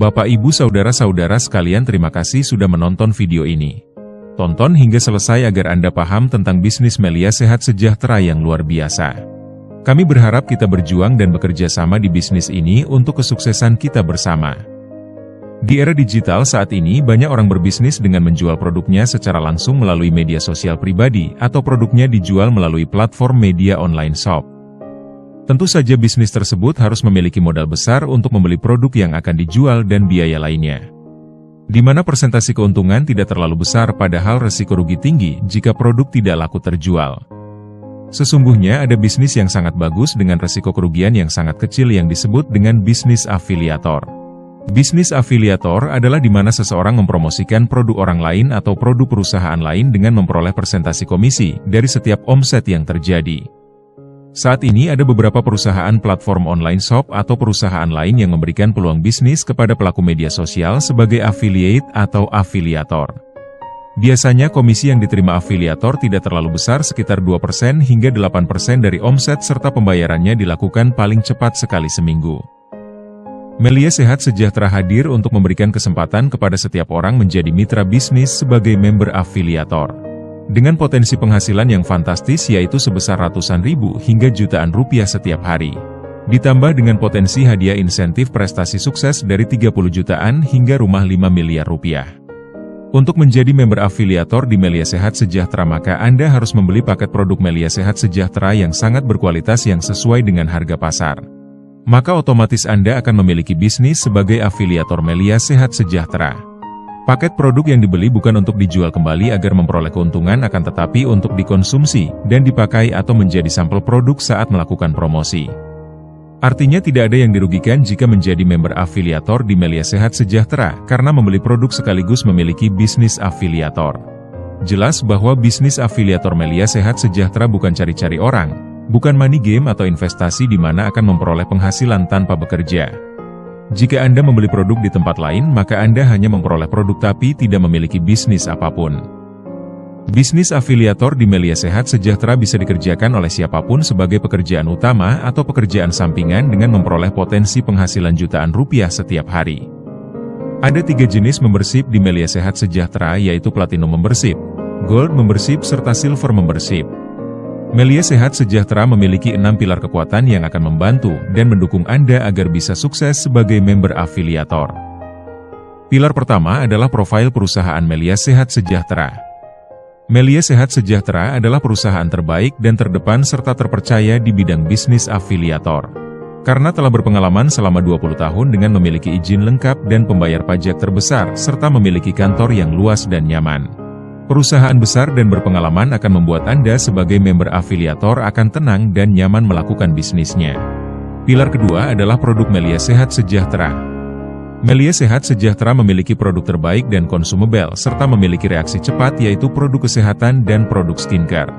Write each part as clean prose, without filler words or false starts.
Bapak Ibu saudara-saudara sekalian, terima kasih sudah menonton video ini. Tonton hingga selesai agar Anda paham tentang bisnis Melia Sehat Sejahtera yang luar biasa. Kami berharap kita berjuang dan bekerja sama di bisnis ini untuk kesuksesan kita bersama. Di era digital saat ini, banyak orang berbisnis dengan menjual produknya secara langsung melalui media sosial pribadi, atau produknya dijual melalui platform media online shop. Tentu saja bisnis tersebut harus memiliki modal besar untuk membeli produk yang akan dijual dan biaya lainnya. Di mana persentase keuntungan tidak terlalu besar padahal resiko rugi tinggi jika produk tidak laku terjual. Sesungguhnya ada bisnis yang sangat bagus dengan resiko kerugian yang sangat kecil yang disebut dengan bisnis afiliator. Bisnis afiliator adalah di mana seseorang mempromosikan produk orang lain atau produk perusahaan lain dengan memperoleh persentase komisi dari setiap omset yang terjadi. Saat ini ada beberapa perusahaan platform online shop atau perusahaan lain yang memberikan peluang bisnis kepada pelaku media sosial sebagai affiliate atau afiliator. Biasanya komisi yang diterima afiliator tidak terlalu besar, sekitar 2% hingga 8% dari omset, serta pembayarannya dilakukan paling cepat sekali seminggu. Melia Sehat Sejahtera hadir untuk memberikan kesempatan kepada setiap orang menjadi mitra bisnis sebagai member afiliator. Dengan potensi penghasilan yang fantastis yaitu sebesar ratusan ribu hingga jutaan rupiah setiap hari. Ditambah dengan potensi hadiah insentif prestasi sukses dari 30 jutaan hingga rumah 5 miliar rupiah. Untuk menjadi member afiliator di Melia Sehat Sejahtera, maka Anda harus membeli paket produk Melia Sehat Sejahtera yang sangat berkualitas yang sesuai dengan harga pasar. Maka otomatis Anda akan memiliki bisnis sebagai afiliator Melia Sehat Sejahtera. Paket produk yang dibeli bukan untuk dijual kembali agar memperoleh keuntungan, akan tetapi untuk dikonsumsi dan dipakai atau menjadi sampel produk saat melakukan promosi. Artinya tidak ada yang dirugikan jika menjadi member afiliator di Melia Sehat Sejahtera, karena membeli produk sekaligus memiliki bisnis afiliator. Jelas bahwa bisnis afiliator Melia Sehat Sejahtera bukan cari-cari orang, bukan money game atau investasi di mana akan memperoleh penghasilan tanpa bekerja. Jika Anda membeli produk di tempat lain, maka Anda hanya memperoleh produk tapi tidak memiliki bisnis apapun. Bisnis afiliator di Melia Sehat Sejahtera bisa dikerjakan oleh siapapun sebagai pekerjaan utama atau pekerjaan sampingan dengan memperoleh potensi penghasilan jutaan rupiah setiap hari. Ada 3 jenis membership di Melia Sehat Sejahtera, yaitu Platinum Membership, Gold Membership, serta Silver Membership. Melia Sehat Sejahtera memiliki 6 pilar kekuatan yang akan membantu dan mendukung Anda agar bisa sukses sebagai member afiliator. Pilar pertama adalah profil perusahaan Melia Sehat Sejahtera. Melia Sehat Sejahtera adalah perusahaan terbaik dan terdepan serta terpercaya di bidang bisnis afiliator. Karena telah berpengalaman selama 20 tahun dengan memiliki izin lengkap dan pembayar pajak terbesar, serta memiliki kantor yang luas dan nyaman. Perusahaan besar dan berpengalaman akan membuat Anda sebagai member afiliator akan tenang dan nyaman melakukan bisnisnya. Pilar kedua adalah produk Melia Sehat Sejahtera. Melia Sehat Sejahtera memiliki produk terbaik dan konsumabel serta memiliki reaksi cepat, yaitu produk kesehatan dan produk skincare.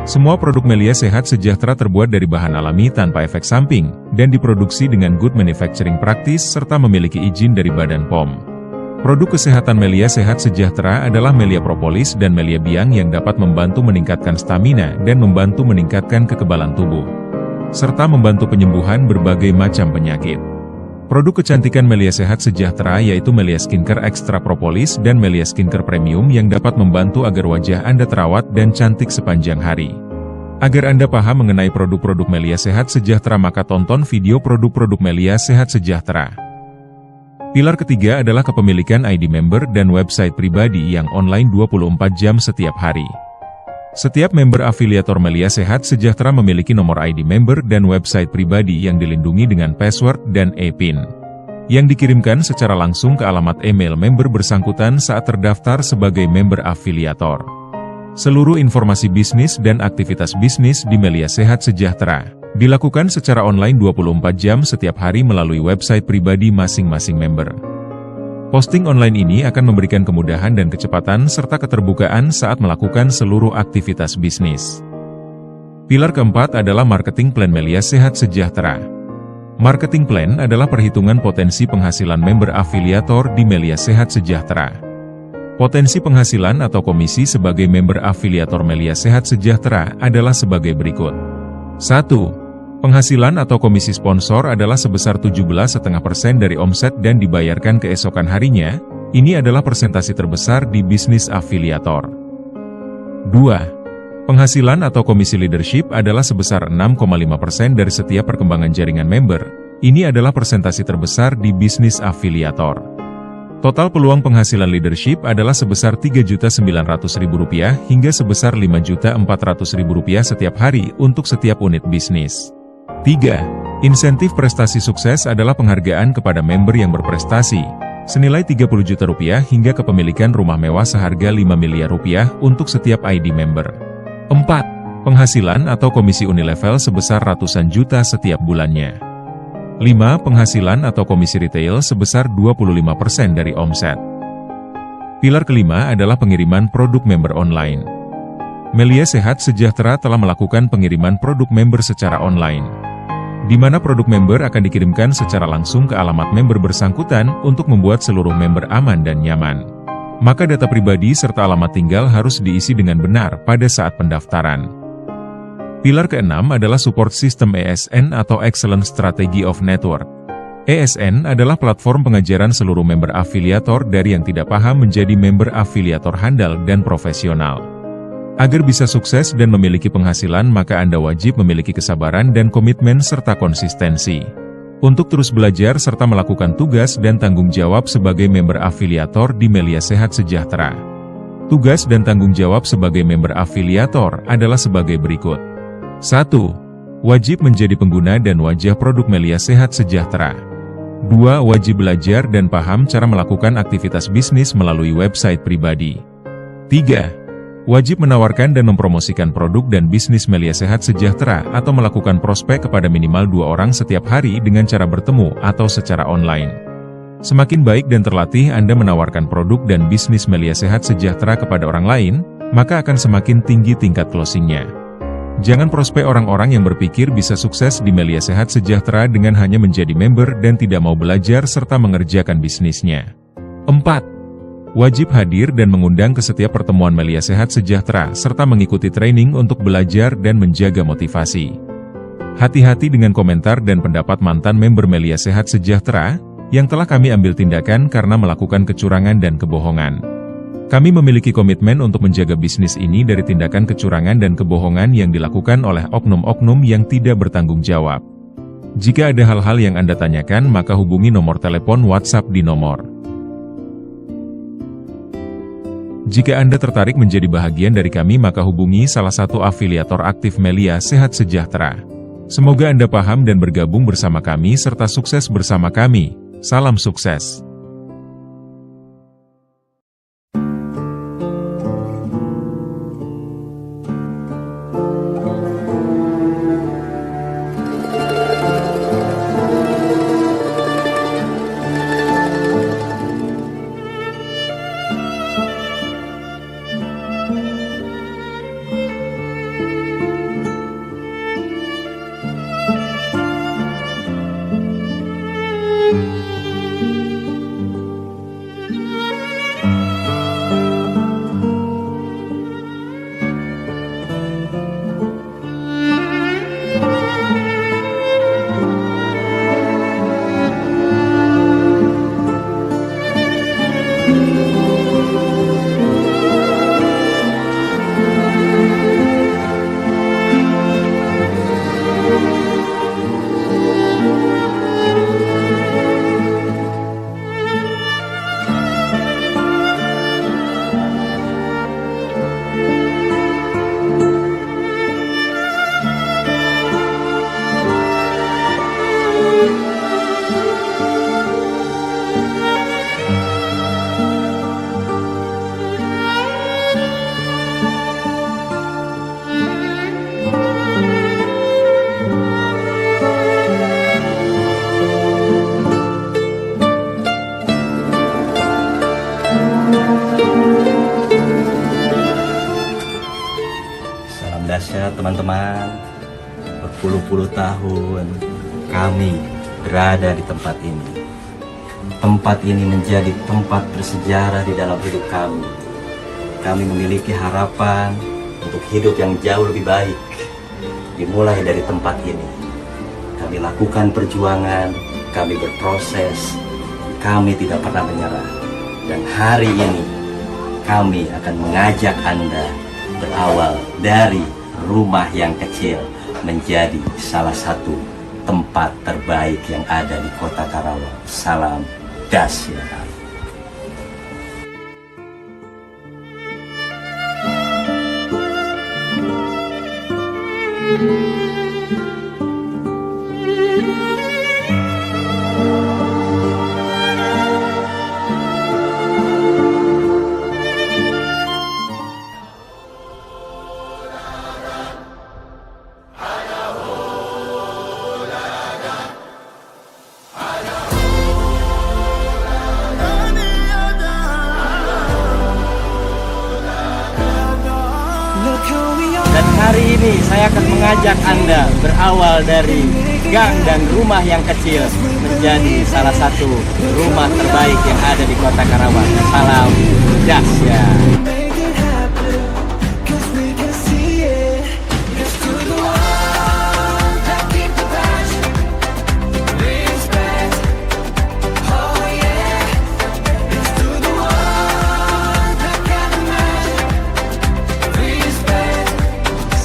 Semua produk Melia Sehat Sejahtera terbuat dari bahan alami tanpa efek samping dan diproduksi dengan good manufacturing practice serta memiliki izin dari Badan POM. Produk kesehatan Melia Sehat Sejahtera adalah Melia Propolis dan Melia Biang yang dapat membantu meningkatkan stamina dan membantu meningkatkan kekebalan tubuh, serta membantu penyembuhan berbagai macam penyakit. Produk kecantikan Melia Sehat Sejahtera yaitu Melia Skincare Extra Propolis dan Melia Skincare Premium yang dapat membantu agar wajah Anda terawat dan cantik sepanjang hari. Agar Anda paham mengenai produk-produk Melia Sehat Sejahtera, maka tonton video produk-produk Melia Sehat Sejahtera. Pilar ketiga adalah kepemilikan ID member dan website pribadi yang online 24 jam setiap hari. Setiap member afiliator Melia Sehat Sejahtera memiliki nomor ID member dan website pribadi yang dilindungi dengan password dan e-PIN, yang dikirimkan secara langsung ke alamat email member bersangkutan saat terdaftar sebagai member afiliator. Seluruh informasi bisnis dan aktivitas bisnis di Melia Sehat Sejahtera dilakukan secara online 24 jam setiap hari melalui website pribadi masing-masing member. Posting online ini akan memberikan kemudahan dan kecepatan serta keterbukaan saat melakukan seluruh aktivitas bisnis. Pilar keempat adalah marketing plan Melia Sehat Sejahtera. Marketing plan adalah perhitungan potensi penghasilan member afiliator di Melia Sehat Sejahtera. Potensi penghasilan atau komisi sebagai member afiliator Melia Sehat Sejahtera adalah sebagai berikut. 1. Penghasilan atau komisi sponsor adalah sebesar 17,5% dari omset dan dibayarkan keesokan harinya. Ini adalah persentase terbesar di bisnis afiliator. 2. Penghasilan atau komisi leadership adalah sebesar 6,5% dari setiap perkembangan jaringan member. Ini adalah persentase terbesar di bisnis afiliator. Total peluang penghasilan leadership adalah sebesar Rp3.900.000 hingga sebesar Rp5.400.000 setiap hari untuk setiap unit bisnis. 3. Insentif prestasi sukses adalah penghargaan kepada member yang berprestasi, senilai Rp30 juta hingga kepemilikan rumah mewah seharga Rp5 miliar untuk setiap ID member. 4. Penghasilan atau komisi unilevel sebesar ratusan juta setiap bulannya. 5. Penghasilan atau komisi retail sebesar 25% dari omset. Pilar kelima adalah pengiriman produk member online. Melia Sehat Sejahtera telah melakukan pengiriman produk member secara online, di mana produk member akan dikirimkan secara langsung ke alamat member bersangkutan untuk membuat seluruh member aman dan nyaman. Maka data pribadi serta alamat tinggal harus diisi dengan benar pada saat pendaftaran. Pilar keenam adalah support system ESN atau Excellent Strategy of Network. ESN adalah platform pengajaran seluruh member afiliator dari yang tidak paham menjadi member afiliator handal dan profesional. Agar bisa sukses dan memiliki penghasilan, maka Anda wajib memiliki kesabaran dan komitmen serta konsistensi untuk terus belajar serta melakukan tugas dan tanggung jawab sebagai member afiliator di Melia Sehat Sejahtera. Tugas dan tanggung jawab sebagai member afiliator adalah sebagai berikut. 1. Wajib menjadi pengguna dan wajah produk Melia Sehat Sejahtera. 2. Wajib belajar dan paham cara melakukan aktivitas bisnis melalui website pribadi. 3. Wajib menawarkan dan mempromosikan produk dan bisnis Melia Sehat Sejahtera atau melakukan prospek kepada minimal 2 orang setiap hari dengan cara bertemu atau secara online. Semakin baik dan terlatih Anda menawarkan produk dan bisnis Melia Sehat Sejahtera kepada orang lain, maka akan semakin tinggi tingkat closingnya. Jangan prospek orang-orang yang berpikir bisa sukses di Melia Sehat Sejahtera dengan hanya menjadi member dan tidak mau belajar serta mengerjakan bisnisnya. 4. Wajib hadir dan mengundang ke setiap pertemuan Melia Sehat Sejahtera serta mengikuti training untuk belajar dan menjaga motivasi. Hati-hati dengan komentar dan pendapat mantan member Melia Sehat Sejahtera yang telah kami ambil tindakan karena melakukan kecurangan dan kebohongan. Kami memiliki komitmen untuk menjaga bisnis ini dari tindakan kecurangan dan kebohongan yang dilakukan oleh oknum-oknum yang tidak bertanggung jawab. Jika ada hal-hal yang Anda tanyakan, maka hubungi nomor telepon WhatsApp di nomor. Jika Anda tertarik menjadi bahagian dari kami, maka hubungi salah satu afiliator aktif Melia Sehat Sejahtera. Semoga Anda paham dan bergabung bersama kami serta sukses bersama kami. Salam sukses. Dahsyat teman-teman, berpuluh-puluh tahun kami berada di tempat ini. Tempat ini menjadi tempat bersejarah di dalam hidup kami. Kami memiliki harapan untuk hidup yang jauh lebih baik, dimulai dari tempat ini. Kami lakukan perjuangan, kami berproses, kami tidak pernah menyerah. Dan hari ini kami akan mengajak Anda berawal dari rumah yang kecil menjadi salah satu tempat terbaik yang ada di Kota Karawang. Salam dahsyat. Dan hari ini saya akan mengajak Anda berawal dari gang dan rumah yang kecil menjadi salah satu rumah terbaik yang ada di Kota Karawang. Salam dahsyat.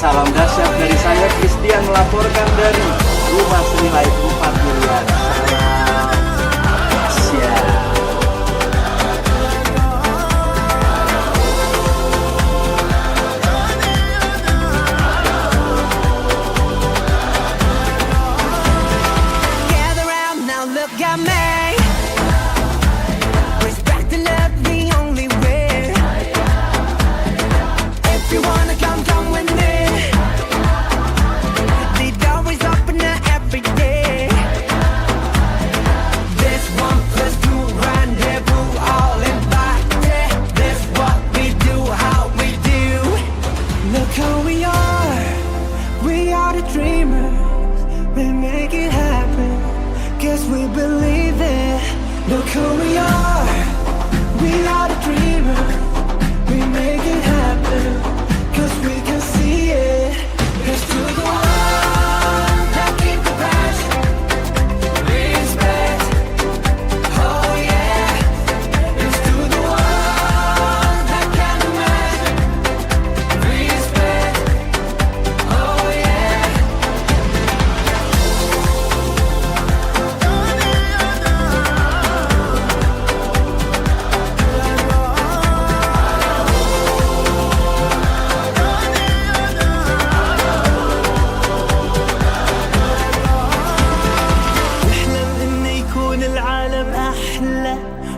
Salam dahsyat dari saya, Christian, melaporkan dari rumah senilai 4 miliar. Salam dahsyat. Gather round now, look at me. Respect and love the only way. If you wanna come, come with me. We believe it. Look who we are. We are the dreamers. We make it happen. 'Cause we can see it. Here's to the one that keep the passion. Respect. Oh yeah. Here's to the one that can imagine. Respect. Oh yeah.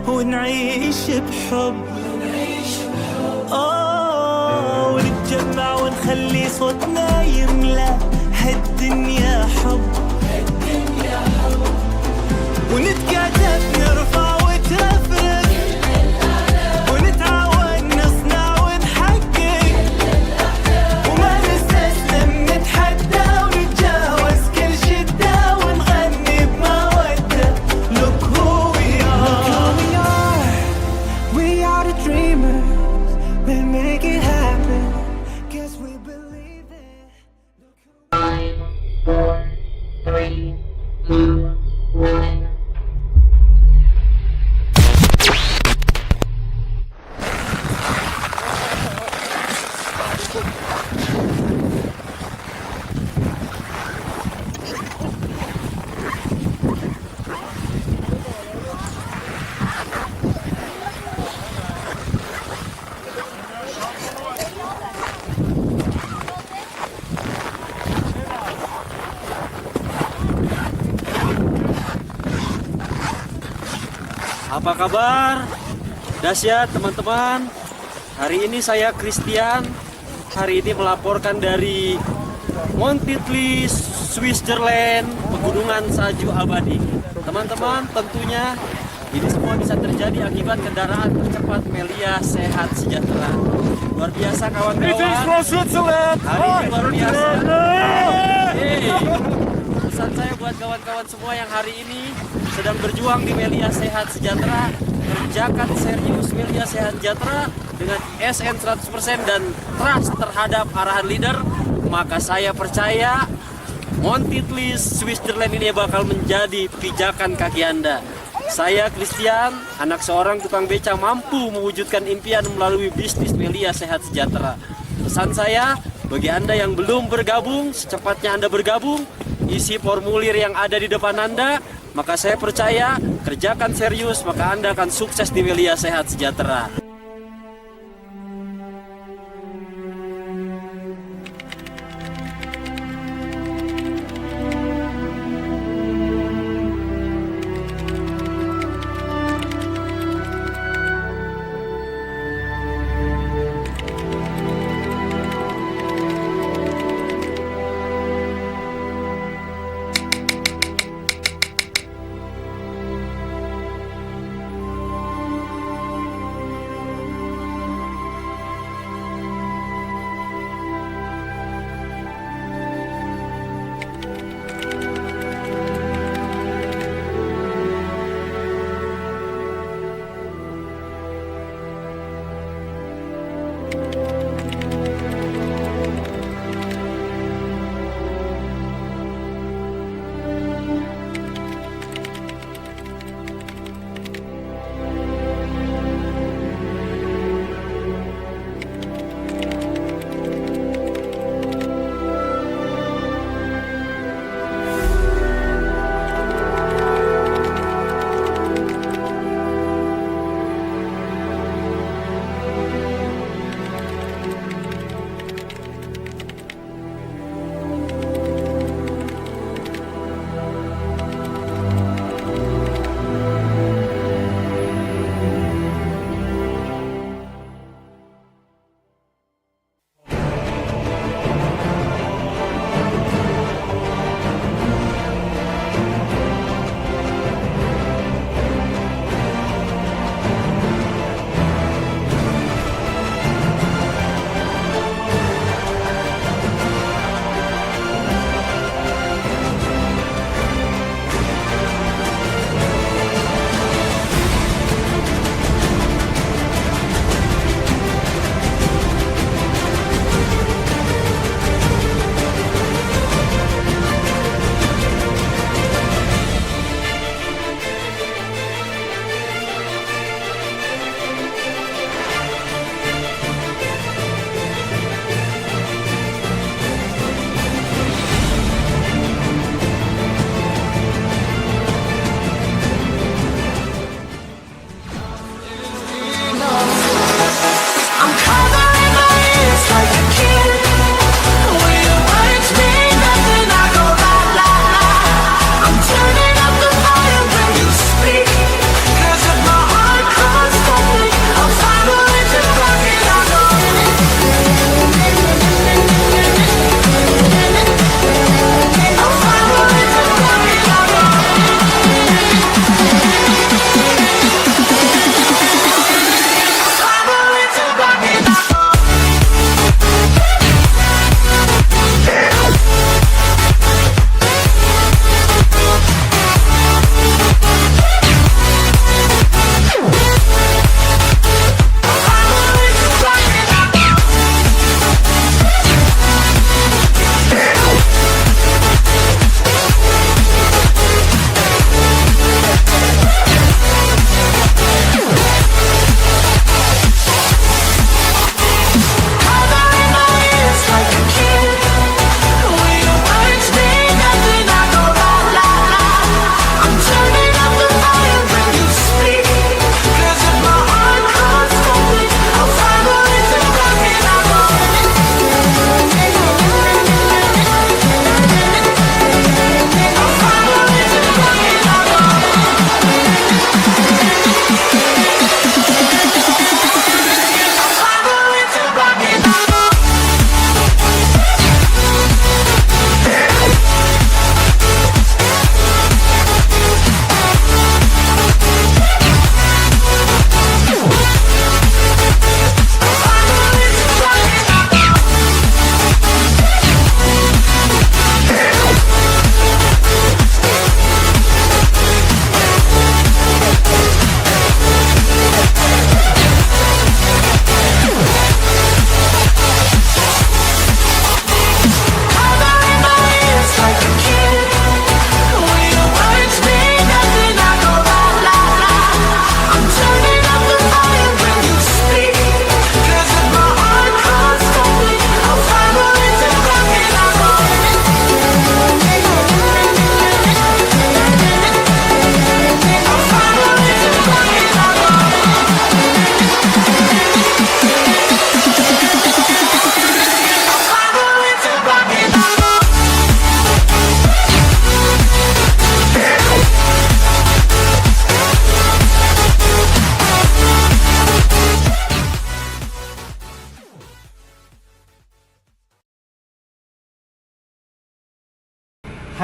ونعيش بحب ونتجمع ونخلي صوتنا يملى هالدنيا حب ونتكاتف نرفع وتفرق ونتعاون نصنع ونحقق وما نستسلم نتحدى ونتجاوز كل شدة ونغني بمودة. Look who we are. We are the dreamers. We make it happen. 'Cause we believe it. 5, 4, 3, 2, 1. Apa kabar? Dahsyat teman-teman. Hari ini saya Christian. Hari ini melaporkan dari Montitli, Switzerland, pegunungan salju abadi. Teman-teman, tentunya ini semua bisa terjadi akibat kendaraan tercepat Melia Sehat Sejahtera. Luar biasa kawan-kawan. Hari ini luar biasa. Pesan saya buat kawan-kawan semua yang hari ini sedang berjuang di Melia Sehat Sejahtera, kerjakan serius Melia Sehat Sejahtera dengan ISN 100% dan trust terhadap arahan leader, maka saya percaya Monthly Switzerland ini bakal menjadi pijakan kaki Anda. Saya Christian, anak seorang tukang beca, mampu mewujudkan impian melalui bisnis Melia Sehat Sejahtera. Pesan saya, bagi Anda yang belum bergabung, secepatnya Anda bergabung, isi formulir yang ada di depan Anda, maka saya percaya, kerjakan serius, maka Anda akan sukses di Melia Sehat Sejahtera.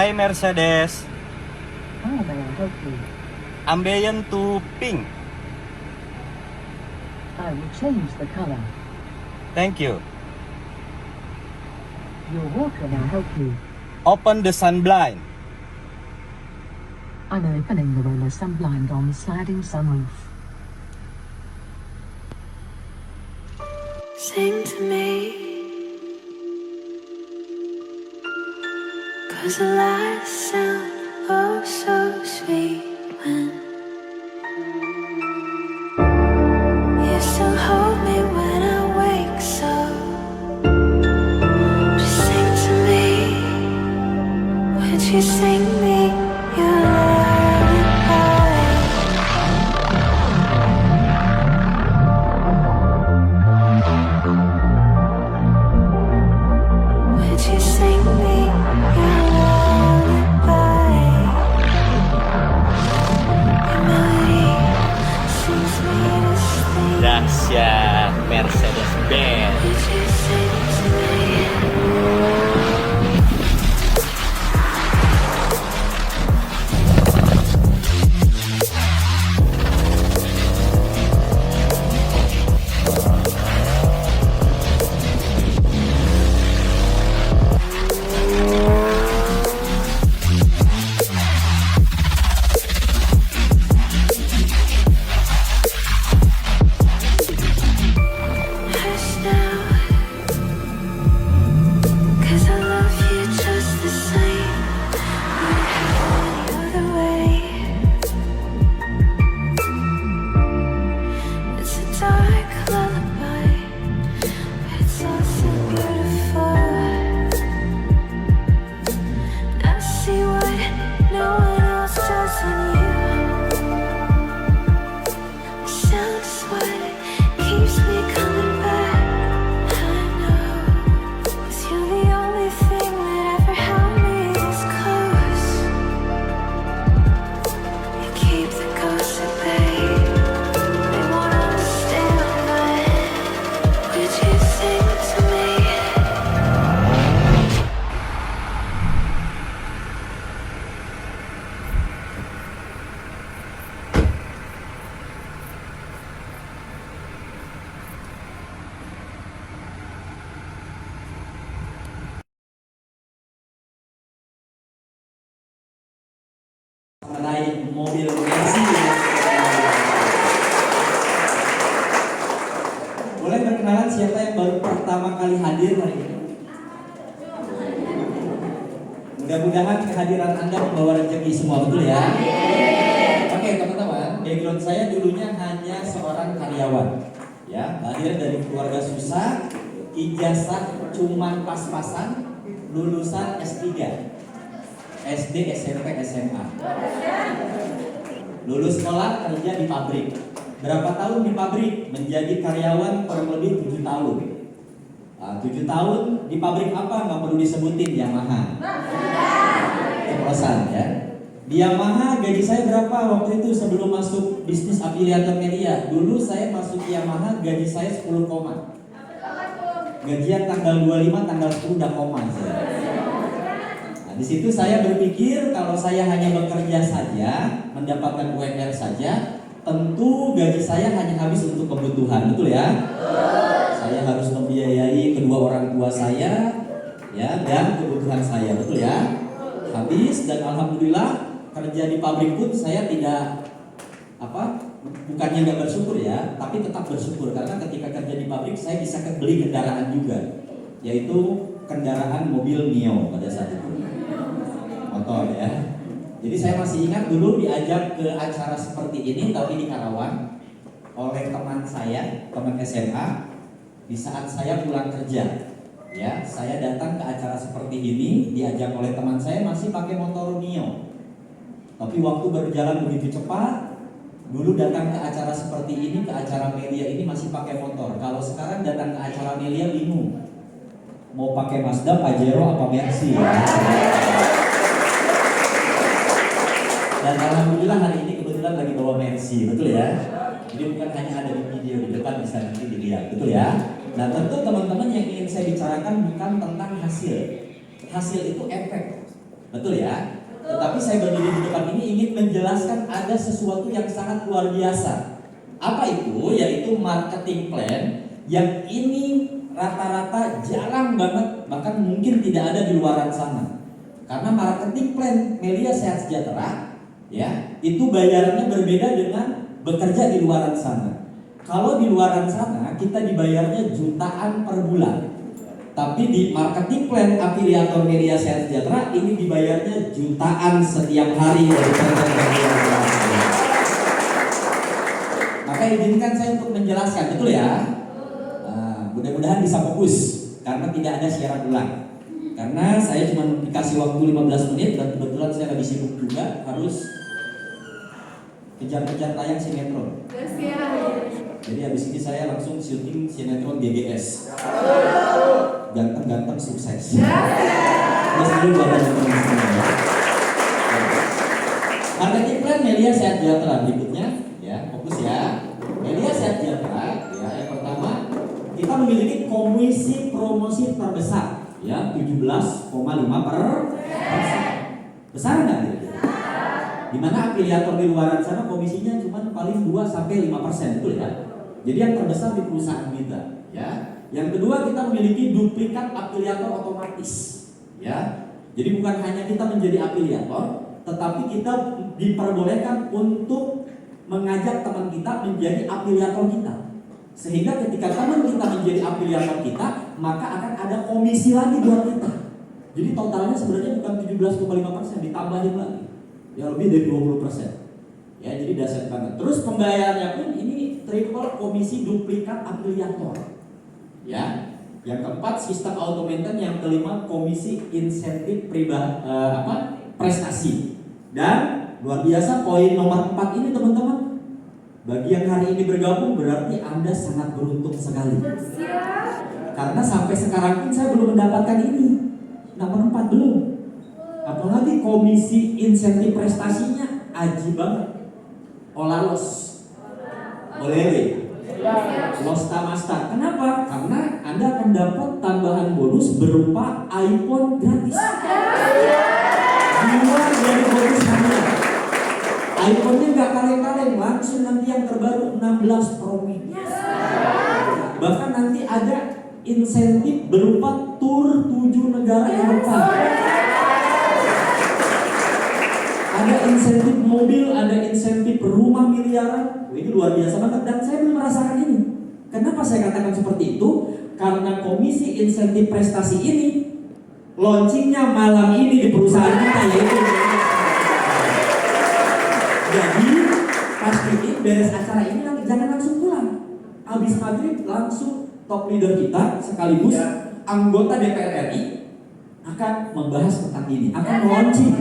Hi Mercedes. How may I help you? Ambient to pink. I will change the color. Thank you. You're welcome. I'll help you. Open the sunblind. I'm opening the roller sunblind on the sliding sunroof. Sing to me, 'cause the lights sound oh so sweet when you still hold me when I wake. So just sing to me, would you sing me your lullaby? Would you sing me your lullaby? Your melody sings me to sleep. Dahsyat Mercedes-Benz. Would you sing to me? Hush now, 'cause I love you just the same. Wouldn't have it any other way. It's a dark lullaby, but it's also beautiful. I see what no one else does in you. The sound is what keeps me coming back. I know, 'cause you're the only thing that ever held me this close. You keep the ghosts at bay. They won't understand, but would you sing to me? mengenai mobil Mercy. Boleh perkenalan siapa yang baru pertama kali hadir hari ini? Mudah-mudahan kehadiran Anda membawa rezeki semua, betul ya? Oke teman-teman, background saya dulunya hanya seorang karyawan, ya, lahir dari keluarga susah, ijazah cuman pas-pasan, lulusan S3. SD, SMP, SMA. Lulus sekolah kerja di pabrik. Berapa tahun di pabrik? Menjadi karyawan kurang lebih 7 tahun. 7 tahun di pabrik apa? Nggak perlu disebutin, Yamaha. Keprosan ya. Di Yamaha gaji saya berapa waktu itu sebelum masuk bisnis afiliator media? Dulu saya masuk Yamaha gaji saya 10 koma. Gajian tanggal 25, tanggal 10 udah koma saya. Di situ saya berpikir kalau saya hanya bekerja saja, mendapatkan UMR saja, tentu gaji saya hanya habis untuk kebutuhan, betul ya? Saya harus membiayai kedua orang tua saya, ya, dan kebutuhan saya, betul ya? Habis dan alhamdulillah kerja di pabrik pun saya tidak bukannya nggak bersyukur ya, tapi tetap bersyukur karena ketika kerja di pabrik saya bisa beli kendaraan juga, yaitu kendaraan mobil Mio pada saat itu. Motor ya. Jadi saya masih ingat dulu diajak ke acara seperti ini tapi di Karawang oleh teman saya, teman SMA, di saat saya pulang kerja. Ya, saya datang ke acara seperti ini diajak oleh teman saya masih pakai motor Mio. Tapi waktu berjalan begitu cepat, dulu datang ke acara seperti ini, ke acara media ini masih pakai motor. Kalau sekarang datang ke acara media bingung. Mau pakai Mazda, Pajero apa Mercy ya. Dan alhamdulillah hari ini kebetulan lagi bawa Mercy, betul ya? Jadi bukan hanya ada di video di depan, bisa nanti dilihat, betul ya? Nah tentu teman-teman yang ingin saya bicarakan bukan tentang hasil. Hasil itu efek. Betul ya? Tetapi saya berdiri di depan ini ingin menjelaskan ada sesuatu yang sangat luar biasa. Apa itu? Yaitu marketing plan yang ini rata-rata jarang banget, bahkan mungkin tidak ada di luaran sana. Karena marketing plan Melia Sehat Sejahtera ya, itu bayarannya berbeda dengan bekerja di luaran sana. Kalau di luaran sana kita dibayarnya jutaan per bulan. Tapi di marketing plan afiliator Melia Sehat Sejahtera ini dibayarnya jutaan setiap hari dari pekerjaan. Maka izinkan saya untuk menjelaskan, betul ya? Nah, mudah-mudahan bisa fokus karena tidak ada siaran ulang. Karena saya cuma dikasih waktu 15 menit dan kebetulan saya lagi sibuk juga, harus kejar-kejar tayang sinetron. Jadi habis ini saya langsung syuting sinetron GGS. Ganteng-ganteng sukses. Terus dulu buat teman-teman. Marketing plan Melia Sehat Sejahtera berikutnya, ya fokus ya. Melia Sehat Sejahtera, ya yang pertama kita memiliki komisi promosi terbesar, ya 17,5%. Besar nggak? Dimana afiliator di luar sana komisinya cuma paling 2-5%, betul ya? Jadi yang terbesar di perusahaan kita, ya. Yang kedua kita memiliki duplikat afiliator otomatis, ya. Jadi bukan hanya kita menjadi afiliator, tetapi kita diperbolehkan untuk mengajak teman kita menjadi afiliator kita. Sehingga ketika teman kita menjadi afiliator kita, maka akan ada komisi lagi buat kita. Jadi totalnya sebenarnya bukan 17,5%, ditambahin lagi. Ya lebih dari 20%. Ya jadi dahsyat banget. Terus pembayarannya pun ini triple komisi duplikat afiliator. Ya. Yang keempat sistem automated, yang kelima komisi insentif prestasi. Dan luar biasa poin nomor 4 ini teman-teman. Bagi yang hari ini bergabung berarti Anda sangat beruntung sekali. Karena sampai sekarang pun saya belum mendapatkan ini. Nomor 4 belum. Apalagi komisi insentif prestasinya aji banget. Olalos, olele, losta master. Kenapa? Karena Anda akan dapat tambahan bonus berupa iPhone gratis. Di luar dari bonus Anda, iPhone-nya nggak kaleng-kaleng, langsung nanti yang terbaru 16 Pro Max. Bahkan nanti ada insentif berupa tur 7 negara Eropa. Ada insentif mobil, ada insentif rumah miliaran. Ini luar biasa banget dan saya belum merasakan ini. Kenapa saya katakan seperti itu? Karena komisi insentif prestasi ini launchingnya malam ini di perusahaan kita, yaitu jadi pastiin beres acara ini jangan langsung pulang. Habis maghrib langsung top leader kita sekaligus anggota DPR RI akan membahas tentang ini, akan launching.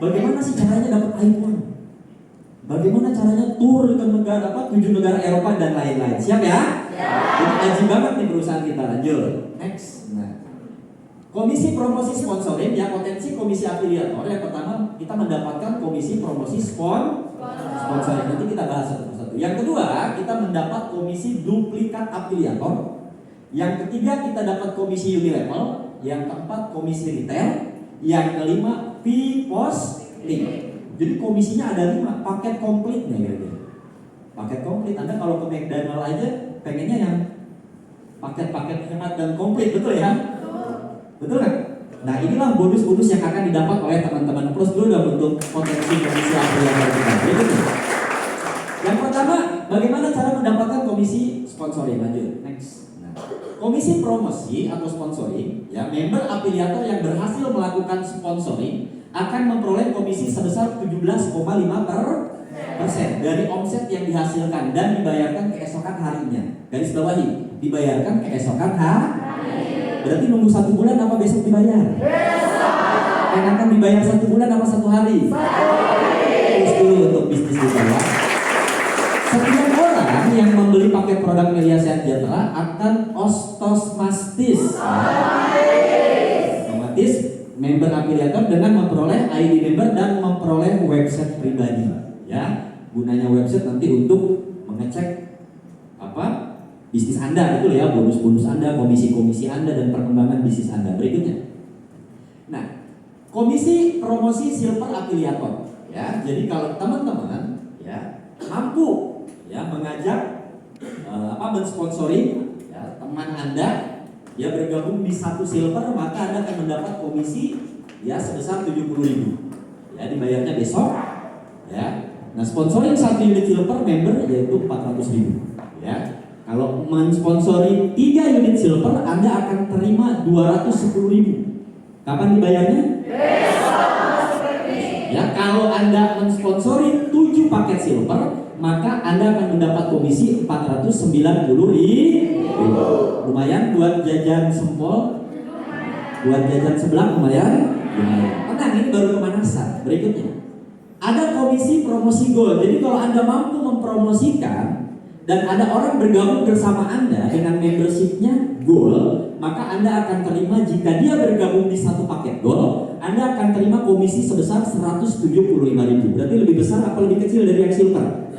Bagaimana sih caranya dapat iPhone? Bagaimana caranya tur ke negara 7 negara Eropa dan lain-lain. Siap ya? Ini aji banget nih perusahaan kita. Lanjut. Next. Nah, komisi promosi sponsoring, ya potensi komisi afiliator. Yang pertama kita mendapatkan komisi promosi sponsoring. Nanti kita bahas satu persatu. Yang kedua kita mendapat komisi duplikat afiliator. Yang ketiga kita dapat komisi unilevel. Yang keempat komisi retail. Yang kelima post link. Jadi komisinya ada 5, paket komplitnya gitu. Paket komplit. Anda kalau ke McDonald aja pengennya yang paket-paket hemat dan komplit, betul ya? Betul kan? Nah inilah bonus-bonus yang akan didapat oleh teman-teman Plus dulu dalam bentuk potensi komisi afiliator kita. Berikutnya. Yang pertama, bagaimana cara mendapatkan komisi sponsoring? Lanjut. Next. Nah, komisi promosi atau sponsoring, ya member afiliator yang berhasil melakukan sponsoring akan memperoleh komisi sebesar 17,5% dari omset yang dihasilkan dan dibayarkan keesokan harinya. Garis bawahi, dibayarkan keesokan hari. Berarti nunggu 1 bulan apa besok dibayar? Besok. Enakan dibayar 1 bulan apa 1 hari? 1 hari. Terus dulu untuk bisnis kita ya. Setiap orang yang membeli paket produk Melia Sehat Sejahtera akan otomatis member afiliator dengan memperoleh ID member dan memperoleh website pribadi. Ya, gunanya website nanti untuk mengecek bisnis Anda, betul ya, bonus-bonus Anda, komisi-komisi Anda dan perkembangan bisnis Anda. Berikutnya. Nah, Komisi promosi silver afiliator. Ya, jadi kalau teman-teman ya mampu ya mengajak mensponsori ya, teman Anda dia bergabung di satu silver, maka Anda akan mendapat komisi ya sebesar 70.000. Ya, dibayarnya besok. Ya. Nah, sponsoring 1 unit silver member yaitu 400.000. Ya. Kalau mensponsori 3 unit silver, Anda akan terima 210.000. Kapan dibayarnya? Ya, kalau Anda mensponsori 7 paket silver, maka Anda akan mendapat komisi 490.000. Lumayan buat jajan sempol, buat jajan sebelah lumayan. Tenang, ini baru pemanasan. Berikutnya, ada komisi promosi gold. Jadi kalau Anda mampu mempromosikan dan ada orang bergabung bersama Anda dengan membershipnya gold, maka Anda akan terima, jika dia bergabung di satu paket gold, Anda akan terima komisi sebesar 175.000. Berarti lebih besar apa lebih kecil dari yang silver?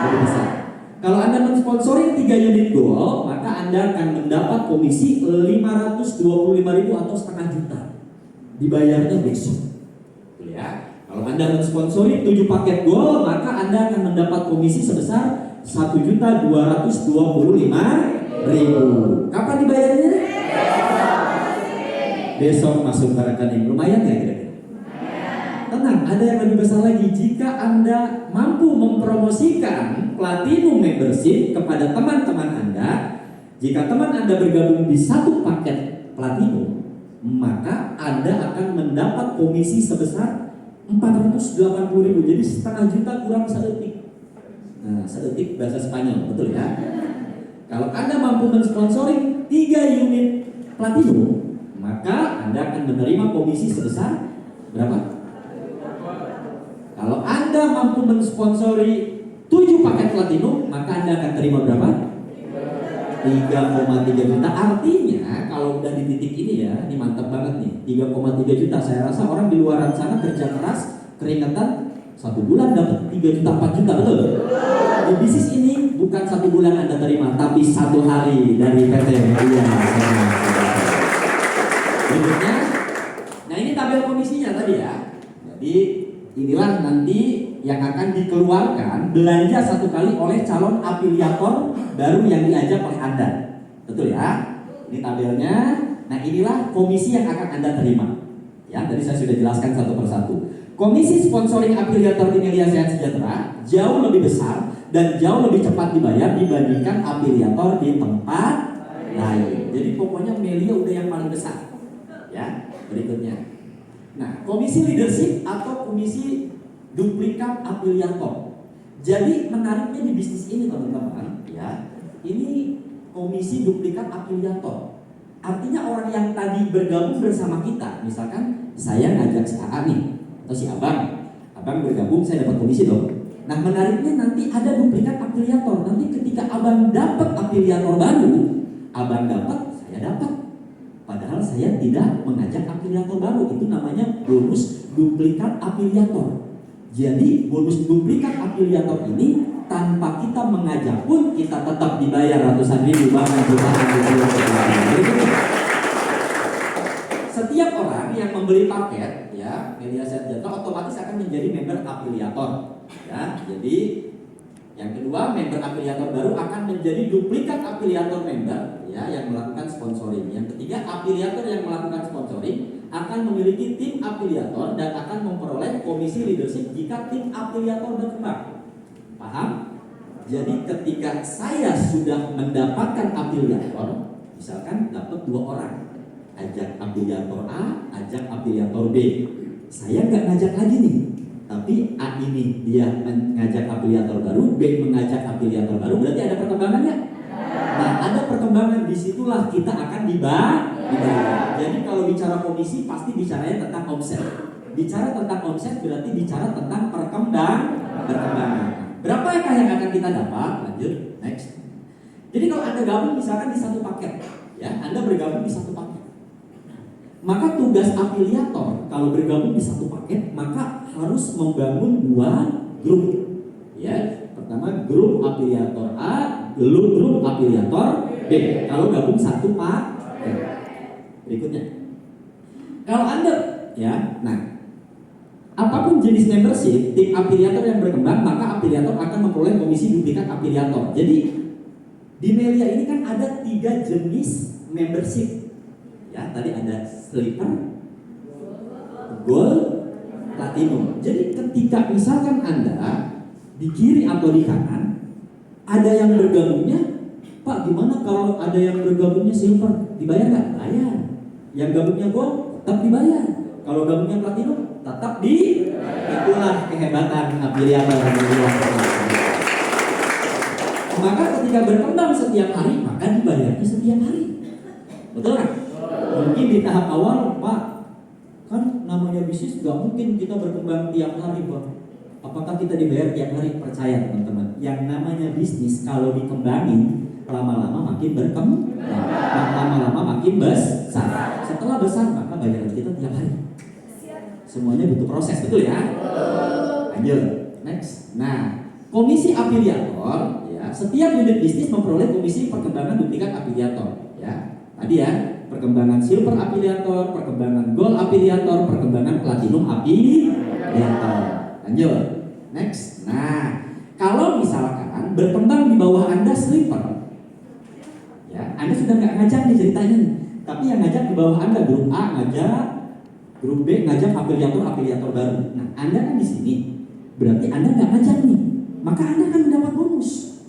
Lebih besar. Kalau Anda mensponsori 3 unit gold, maka Anda akan mendapat komisi 525.000 atau setengah juta. Dibayarnya besok. Ya. Kalau Anda mensponsori 7 paket gold, maka Anda akan mendapat komisi sebesar 1.225.000. Kapan dibayarnya? Besok masuk ke rekening. Lumayan ya kira-kira? Tenang, ada yang lebih besar lagi. Jika Anda mampu mempromosikan platinum membership kepada teman-teman Anda, jika teman Anda bergabung di satu paket platinum, maka Anda akan mendapat komisi sebesar 480.000. Jadi setengah juta kurang sedetik. Nah, sedetik bahasa Spanyol, betul ya? Kalau Anda mampu mensponsori 3 unit platinum, maka Anda akan menerima komisi sebesar berapa? Kalau Anda mampu mensponsori 7 paket platinum, maka Anda akan terima berapa? 3,3 juta. Artinya kalau udah di titik ini ya, ini mantap banget nih. 3,3 juta. Saya rasa orang di luar sana kerja keras, keringetan, 1 bulan dapat 3 juta, 4 juta, betul? Di bisnis ini bukan 1 bulan Anda terima, tapi 1 hari dari PT Melia. Berikutnya, nah ini tabel komisinya tadi ya. Jadi inilah nanti yang akan dikeluarkan belanja 1 kali oleh calon afiliator baru yang diajak oleh Anda. Betul ya? Ini tabelnya. Nah, inilah komisi yang akan Anda terima. Ya, tadi saya sudah jelaskan satu persatu. Komisi sponsoring afiliator di Melia Sehat Sejahtera jauh lebih besar dan jauh lebih cepat dibayar dibandingkan afiliator di tempat lain. Jadi pokoknya Melia udah yang paling besar. Ya, berikutnya. Nah, komisi leadership atau komisi duplikat afiliator. Jadi menariknya di bisnis ini teman-teman, ya, ini komisi duplikat afiliator. Artinya orang yang tadi bergabung bersama kita, misalkan saya ngajak si AA nih, atau si Abang bergabung, saya dapat komisi dong. Nah, menariknya nanti ada duplikat afiliator. Nanti ketika Abang dapat afiliator baru, Abang dapat, saya dapat. Padahal saya tidak mengajak afiliator baru. Itu namanya bonus duplikat afiliator. Jadi bonus duplikat afiliator ini tanpa kita mengajak pun kita tetap dibayar ratusan ribu, bahkan jutaan ribu. Setiap orang yang membeli paket ya Melia Sehat Sejahtera otomatis akan menjadi member afiliator. Ya, jadi yang kedua, member afiliator baru akan menjadi duplikat afiliator member ya yang melakukan sponsoring. Yang ketiga, afiliator yang melakukan sponsoring akan memiliki tim afiliator dan akan memperoleh komisi leadership jika tim afiliator berkembang. Paham? Jadi ketika saya sudah mendapatkan afiliator, misalkan dapat 2 orang, ajak afiliator A, ajak afiliator B. Saya nggak ngajak lagi nih, tapi A ini dia mengajak afiliator baru, B mengajak afiliator baru, berarti ada perkembangannya. Nah, ada perkembangan, disitulah kita akan dibayar. Jadi kalau bicara komisi pasti bicaranya tentang omset. Bicara tentang omset berarti bicara tentang perkembangan. Berapakah yang akan kita dapat? Lanjut, next. Jadi kalau Anda gabung misalkan di satu paket, ya, Anda bergabung di satu paket. Maka tugas afiliator kalau bergabung di satu paket, maka harus membangun 2 grup. Ya, pertama grup afiliator A, grup afiliator B. Kalau gabung satu paket. Berikutnya, kalau Anda ya. Nah, apapun jenis membership, tim afiliator yang berkembang, maka afiliator akan memperoleh komisi duplikat afiliator. Jadi di Melia ini kan ada 3 jenis membership. Ya, tadi ada Silver, Gold, Platinum. Jadi ketika misalkan Anda di kiri atau di kanan ada yang bergabungnya, Pak, gimana kalau ada yang bergabungnya Silver? Dibayar nggak? Bayar. Yang gabungnya Gold tetap dibayar. Kalau gabungnya Platinum tetap di. Itulah kehebatan afiliator. Maka ketika berkembang setiap hari, maka dibayarnya setiap hari. Betul kan? Mungkin di tahap awal, Pak, kan namanya bisnis gak mungkin kita berkembang tiap hari, Pak. Apakah kita dibayar tiap hari? Percaya teman-teman, yang namanya bisnis kalau dikembangin lama-lama makin berkembang, lama-lama makin besar. Setelah besar maka bayaran kita tiap hari. Semuanya butuh proses, betul ya? Lanjut, next. Nah, komisi afiliator, ya, setiap unit bisnis memperoleh komisi perkembangan duplikat afiliator. Ya, tadi ya, perkembangan silver afiliator, perkembangan gold afiliator, perkembangan platinum afiliator. Lanjut, next. Nah, kalau misalkan berkembang di bawah Anda silver, ya, Anda sudah nggak ngajak nih ceritanya nih. Tapi yang ngajak di bawah Anda grup A ngajak, grup B ngajak afiliator baru. Nah, Anda kan di sini, berarti Anda nggak ngajak nih, maka Anda akan mendapat bonus.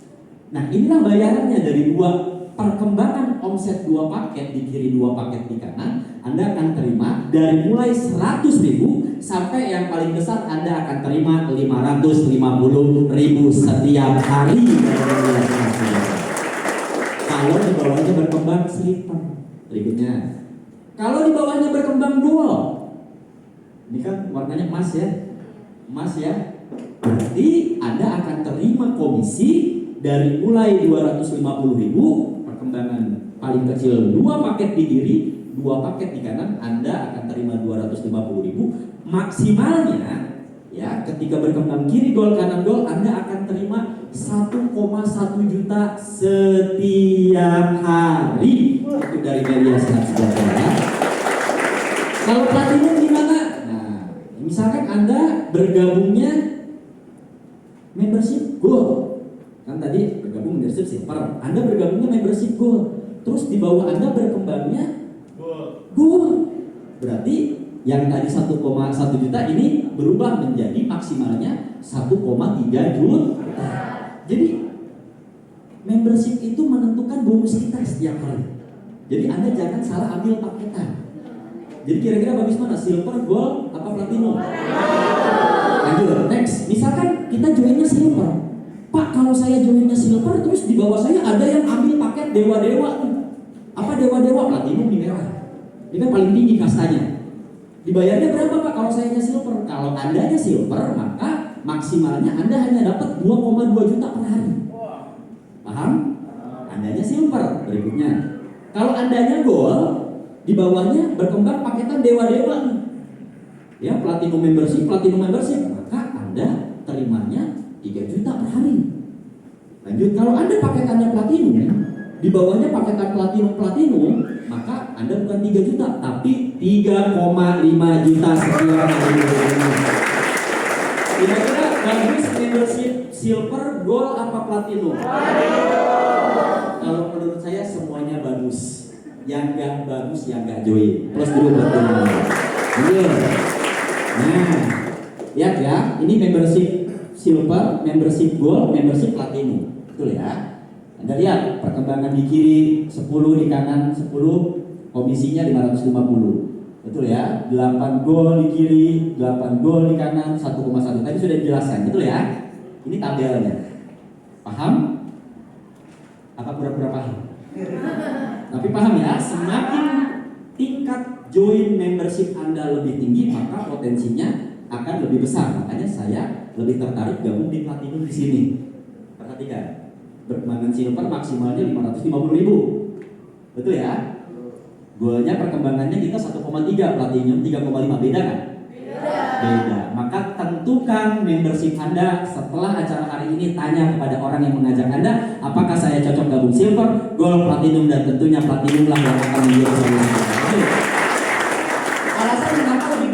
Nah, inilah bayarannya dari 2 perkembangan omset 2 paket di kiri, 2 paket di kanan. Anda akan terima dari mulai 100.000 sampai yang paling besar Anda akan terima 550.000 setiap hari. Kalau di bawahnya berkembang silver. Berikutnya, kalau di bawahnya berkembang gold, ini kan warnanya emas ya, emas ya. Berarti Anda akan terima komisi dari mulai 250.000, perkembangan paling kecil 2 paket di kiri, 2 paket di kanan, Anda akan terima 250.000. Maksimalnya, ya, ketika berkembang kiri gold kanan gold, Anda akan terima 1,1 juta setiap hari. Itu dari Melia Sehat Sejahtera. Kalau platinum gimana? Nah, misalkan Anda bergabungnya membership gold, kan tadi bergabung membership silver, Anda bergabungnya membership gold, terus di bawah Anda berkembangnya gold, berarti yang tadi 1,1 juta ini berubah menjadi maksimalnya 1,3 juta. Jadi membership itu menentukan bonus kita setiap hari. Jadi Anda jangan salah ambil paketan. Jadi kira-kira bagus mana? Silver, gold, apa platinum? Lanjut, next. Misalkan kita joinnya silver. Pak, kalau saya joinnya silver, terus di bawah saya ada yang ambil paket dewa-dewa nih. Apa dewa-dewa? Platinum nih merah. Ini kan paling tinggi kastanya. Dibayarnya berapa Pak kalau saya silver? Kalau Andanya silver, maka maksimalnya Anda hanya dapat 2,2 juta per hari. Paham? Andanya silver. Berikutnya, kalau Andanya gold, di bawahnya berkembang paketan dewa-dewa nih. Ya, platinum membership, maka Anda terimanya 3 juta per hari. Lanjut, kalau Anda paketannya platinum, di bawahnya paketan platinum, maka Anda bukan 3 juta, tapi 3,5 juta setiap hari. Kira-kira bagus membership silver, gold, apa platinum? Kalau menurut saya semuanya bagus. Yang gak bagus yang gak join. Plus dulu buat teman. Nah, lihat ya, ini membership silver, membership gold, membership platinum. Betul ya? Anda lihat perkembangan di kiri 10, di kanan 10, komisinya 550. Betul ya? 8 gold di kiri, 8 gold di kanan, 1,1. Tadi sudah dijelaskan, betul ya? Ini tabelnya. Paham? Apa pura-pura paham? Tapi paham ya, semakin tingkat join membership Anda lebih tinggi, maka potensinya akan lebih besar. Makanya saya lebih tertarik gabung di platinum di sini. Perhatikan, perkembangan silver maksimalnya 550.000. Betul ya? Goalnya perkembangannya kita 1,3, platinum 3,5. Beda kan? Beda. Maka tentukan membership Anda setelah acara hari ini. Tanya kepada orang yang mengajak Anda, apakah saya cocok gabung silver, gold, platinum, dan tentunya platinum lah yang akan menjadi solusi. Alasan kenapa lebih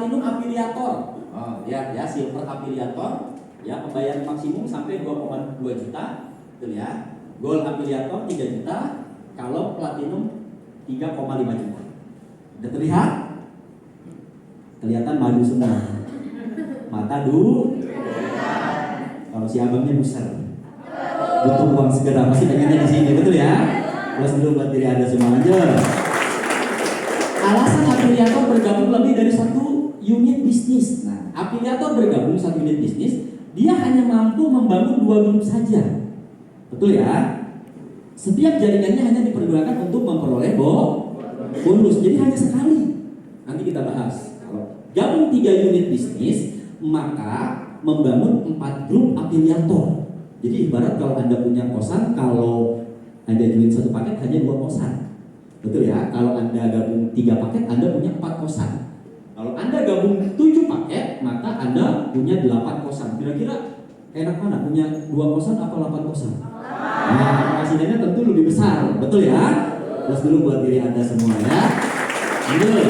platinum afiliator. Oh, lihat ya, silver afiliator ya, pembayaran maksimum sampai 2,2 juta. Betul ya. Gold afiliator 3 juta, kalau platinum 3,5 juta. Udah terlihat? Kelihatan maju semua. Mata dulu. Kalau si abangnya besar, butuh uang segera, pasti pengennya di sini, betul ya? Plus dulu buat diri Anda semua aja. Alasan afiliator bergabung lebih dari satu unit bisnis. Nah, afiliator bergabung satu unit bisnis, dia hanya mampu membangun 2 grup saja. Betul ya? Setiap jaringannya hanya dipergunakan untuk memperoleh bonus. Jadi hanya sekali. Nanti kita bahas. Kalau gabung 3 unit bisnis, maka membangun 4 grup afiliator. Jadi ibarat kalau Anda punya kosan, kalau Anda join 1 paket hanya 2 kosan. Betul ya? Kalau Anda gabung 3 paket, Anda punya 4 kosan. Kalau Anda gabung 7 paket, maka Anda punya 8 kosan. Kira-kira enak mana? Punya 2 kosan atau 8 kosan? Nah, hasilnya tentu lebih besar. Betul ya? Plus dulu buat diri Anda semua ya. Betul.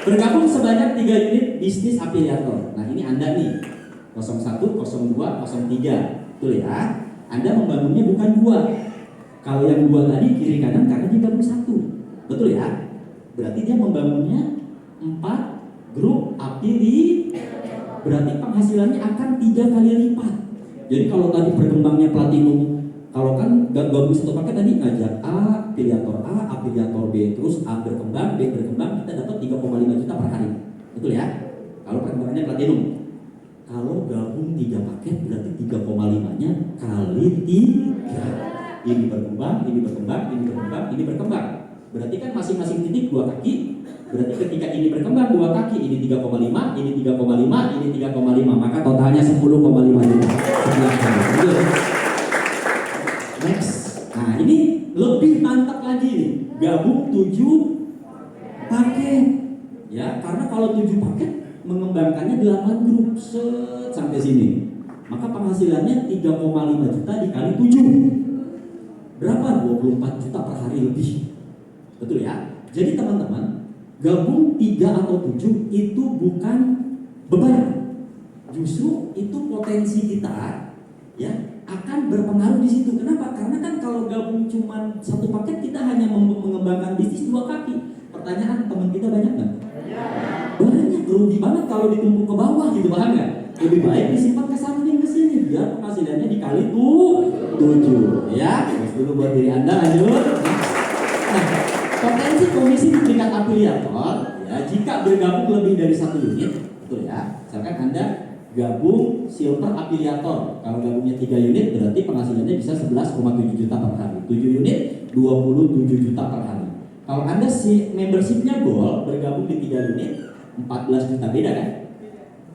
Bergabung sebanyak 3 unit bisnis afiliator. Nah, ini Anda nih. 01, 02, 03. Betul ya? Anda membangunnya bukan 2. Kalau yang 2 tadi kiri kanan karena dia gabung 1. Betul ya? Berarti dia membangunnya 4 grup afiliator. Berarti penghasilannya akan 3 kali lipat. Jadi kalau tadi berkembangnya platinum, kalau kan gabung 1 paket tadi ngajak A, afiliator B, terus A berkembang, B berkembang, kita dapat 3,5 juta per hari. Betul ya? Kalau perkembangannya platinum. Kalau gabung 3 paket berarti 3,5-nya kali 3. Ini berkembang, ini berkembang, ini berkembang, ini berkembang. Berarti kan masing-masing titik 2 kaki. Berarti ketika ini berkembang 2 kaki, ini 3,5, ini 3,5, ini 3,5, maka totalnya 10,5 juta. Next. Nah, ini lebih mantap lagi nih. Gabung 7 paket. Ya, karena kalau 7 paket mengembangkannya 8 grup sampai sini. Maka penghasilannya 3,5 juta dikali 7. Berapa? 24 juta per hari lebih. Betul ya? Jadi teman-teman, gabung 3 atau 7 itu bukan beban. Justru itu potensi kita ya akan berpengaruh di situ. Kenapa? Karena kan kalau gabung cuma 1 paket kita hanya mengembangkan bisnis 2 kaki. Pertanyaan, teman kita banyak nggak? Banyak, rugi banget kalau ditumpuk ke bawah gitu, paham nggak? Lebih baik disimpan ke samping ke sini biar penghasilannya dikali 7 ya. Terus dulu buat diri Anda lanjut. Nah, potensi komisi di tingkat afiliator ya jika bergabung lebih dari 1 unit, betul ya. Misalkan Anda gabung silver afiliator, kalau gabungnya 3 unit berarti penghasilannya bisa 11,7 juta per hari. 7 unit 27 juta per hari. Kalau Anda si membershipnya gold bergabung di 3 unit 14 juta, beda kan?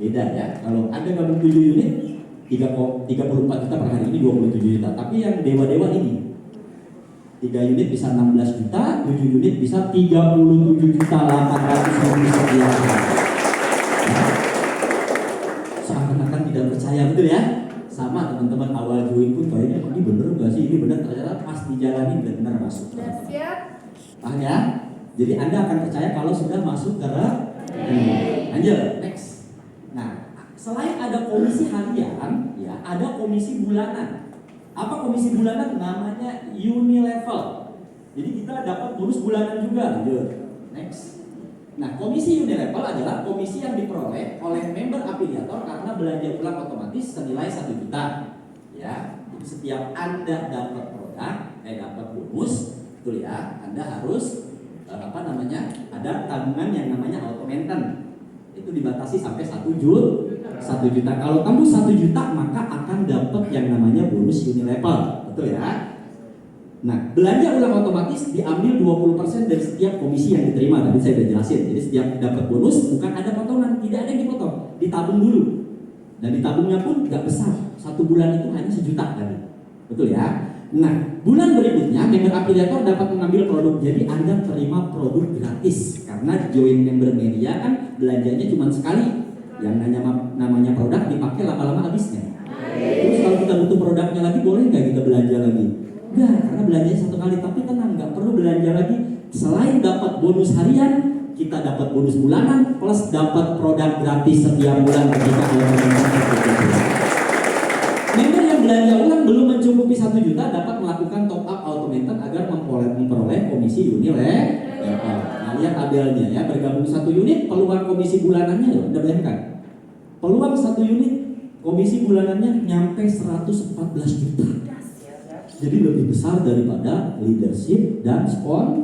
Beda ya. Kalau Anda gabung 7 unit 34 juta per hari, ini 27 juta. Tapi yang dewa-dewa ini 3 unit bisa 16 juta, 7 unit bisa 37 juta 800 ribu setiap hari. Seakan-akan tidak percaya, betul ya? Sama teman-teman awal join pun kayaknya ini bener nggak sih? Ini bener, ternyata pas dijalani benar masuk. Paham ya? Jadi Anda akan percaya kalau sudah masuk ke lanjut, next. Nah, selain ada komisi harian, ya ada komisi bulanan. Apa komisi bulanan? Namanya unilevel. Jadi kita dapat bonus bulanan juga. Lanjut, next. Nah, komisi unilevel adalah komisi yang diperoleh oleh member afiliator karena belanja ulang otomatis senilai 1 juta. Ya, jadi setiap Anda dapat produk, dapat bonus, betul ya, Anda harus ada tabungan yang namanya auto maintain. Itu dibatasi sampai 1 juta. Kalau kamu 1 juta maka akan dapat yang namanya bonus unilevel, betul ya. Nah, belanja ulang otomatis diambil 20% dari setiap komisi yang diterima. Tadi saya sudah jelasin. Jadi setiap dapat bonus bukan ada potongan, tidak ada yang dipotong, ditabung dulu. Dan ditabungnya pun nggak besar. 1 bulan itu hanya 1 juta tadi, betul ya. Nah, bulan berikutnya member afiliator dapat mengambil produk. Jadi Anda terima produk gratis karena join member media kan belanjanya cuma sekali. Yang namanya produk dipakai lama-lama habisnya. Terus kalau kita butuh produknya lagi, boleh nggak kita belanja lagi? Enggak, karena belanjanya 1 kali. Tapi tenang, nggak perlu belanja lagi. Selain dapat bonus harian, kita dapat bonus bulanan plus plus dapat produk gratis setiap bulan ketika Anda memiliki. Member yang belanja ulang belum mencukupi 1 juta dapat melakukan top up automated agar memperoleh komisi unit level. Nah, lihat tabelnya ya, bergabung 1 unit peluang komisi bulanannya loh, Anda bayangkan. Peluang 1 unit komisi bulanannya nyampe 114 juta. Jadi lebih besar daripada leadership dan sponsor.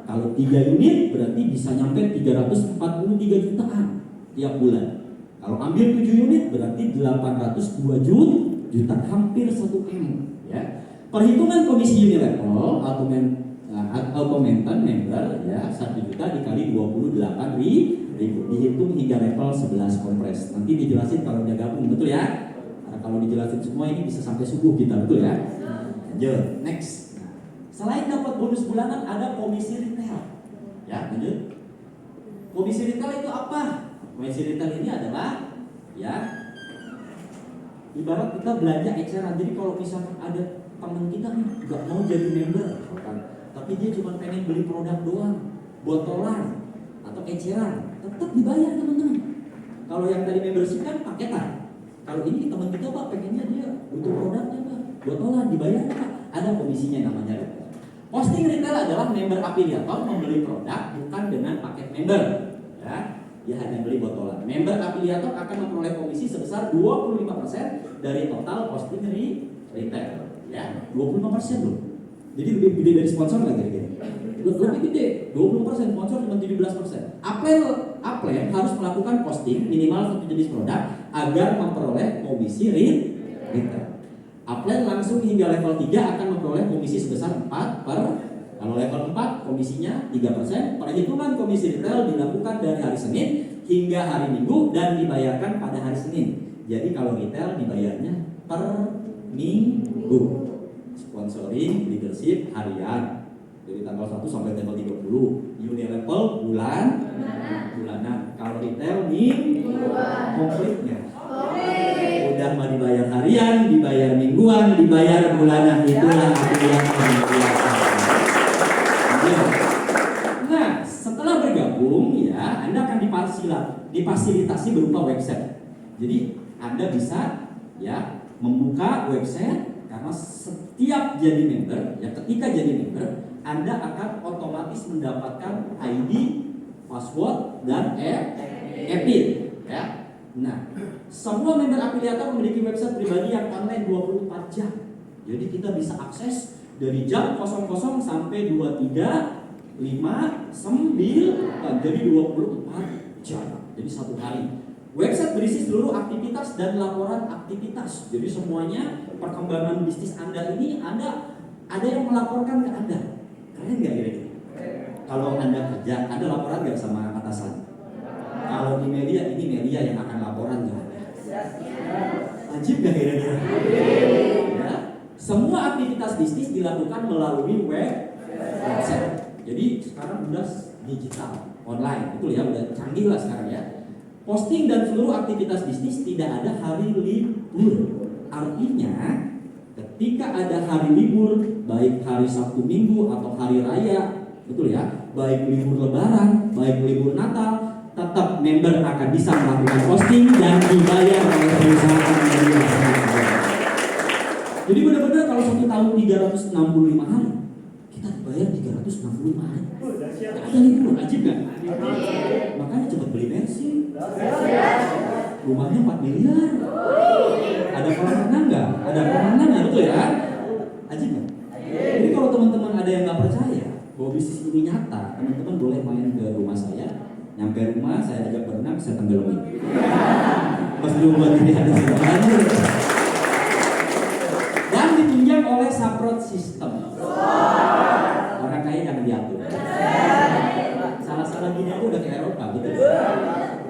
Kalau 3 unit berarti bisa nyampe 343 jutaan tiap bulan. Kalau ambil 7 unit berarti 802 juta, hampir 1 M ya. Perhitungan komisi unit level automated member ya 1 juta dikali 28 ribu dihitung hingga level 11 kompres. Nanti dijelasin kalau udah gabung, betul ya? Karena kalau dijelasin semua ini bisa sampai subuh kita, betul ya? Lanjut, next. Nah, selain dapat bonus bulanan ada komisi retail. Ya, lanjut. Komisi retail itu apa? Komisi retail ini adalah ya ibarat kita belanja eceran. Jadi kalau misalkan ada teman kita nih nggak mau jadi member, tapi dia cuma pengen beli produk doang, botolan atau eceran, tetap dibayar teman-teman. Kalau yang tadi membership kan paketan. Kalau ini teman kita Pak pengennya dia butuh produknya Pak, botolan dibayar Pak, ada komisinya namanya retail. Posting retail adalah member afiliator membeli produk bukan dengan paket member, ya. Dia hanya beli botolan. Member afiliator akan memperoleh komisi sebesar 25% dari total posting retail, ya. 25% loh. Jadi lebih gede dari sponsor nggak kira-kira? Lebih gede, 20%, sponsor cuma 17%. Upline harus melakukan posting minimal 1 jenis produk agar memperoleh komisi retail. Upline langsung hingga level 3 akan memperoleh komisi sebesar 4 per. Kalau level 4 komisinya 3%. Perhitungan komisi retail dilakukan dari hari Senin hingga hari Minggu dan dibayarkan pada hari Senin. Jadi kalau retail dibayarnya per minggu. Sponsoring leadership harian dari tanggal 1 sampai tanggal 30. Unit level bulanan. Kalau retail mingguan. Komplitnya. Udah mau dibayar harian, dibayar mingguan, dibayar bulanan, itulah afiliasi. Nah, setelah bergabung ya, Anda akan difasilitasi berupa website. Jadi Anda bisa ya membuka website karena setiap jadi member, ya ketika jadi member, Anda akan otomatis mendapatkan ID, password dan EPIN ya. Nah, semua member afiliator memiliki website pribadi yang online 24 jam. Jadi kita bisa akses dari jam 00 sampai 23, 5, 9, jadi 24 jam. Jadi 1 hari. Website berisi seluruh aktivitas dan laporan aktivitas. Jadi semuanya perkembangan bisnis Anda ini ada yang melaporkan ke Anda. Keren nggak kira-kira? Kalau Anda kerja, ada laporan nggak sama atasan? Kalau di media, ini media yang akan laporan nggak ada. Wajib nggak kira-kira? Ya. Semua aktivitas bisnis dilakukan melalui website. Jadi sekarang udah digital, online, betul ya, udah canggih lah sekarang ya. Posting dan seluruh aktivitas bisnis tidak ada hari libur. Artinya, ketika ada hari libur, baik hari Sabtu Minggu atau hari raya, betul ya, baik libur Lebaran, baik libur Natal, tetap member akan bisa melakukan posting dan dibayar oleh perusahaan media. Jadi benar-benar kalau 1 tahun 365 hari, kita dibayar 365 hari. Ada libur, wajib nggak? Makanya cepat beli bensin. Rumahnya 4 miliar. Ada kolam renang nggak? Ada kolam renang ya, betul ya? Wajib nggak? Jadi kalau teman-teman ada yang nggak percaya bahwa bisnis ini nyata, teman-teman boleh main ke rumah saya. Nyampe rumah saya ajak berenang, saya tenggelamin. Pas di rumah ini ada semuanya. Dan ditunjang oleh Saprot System. Orang kaya jangan diatur. Salah-salah gini aku udah ke Eropa gitu.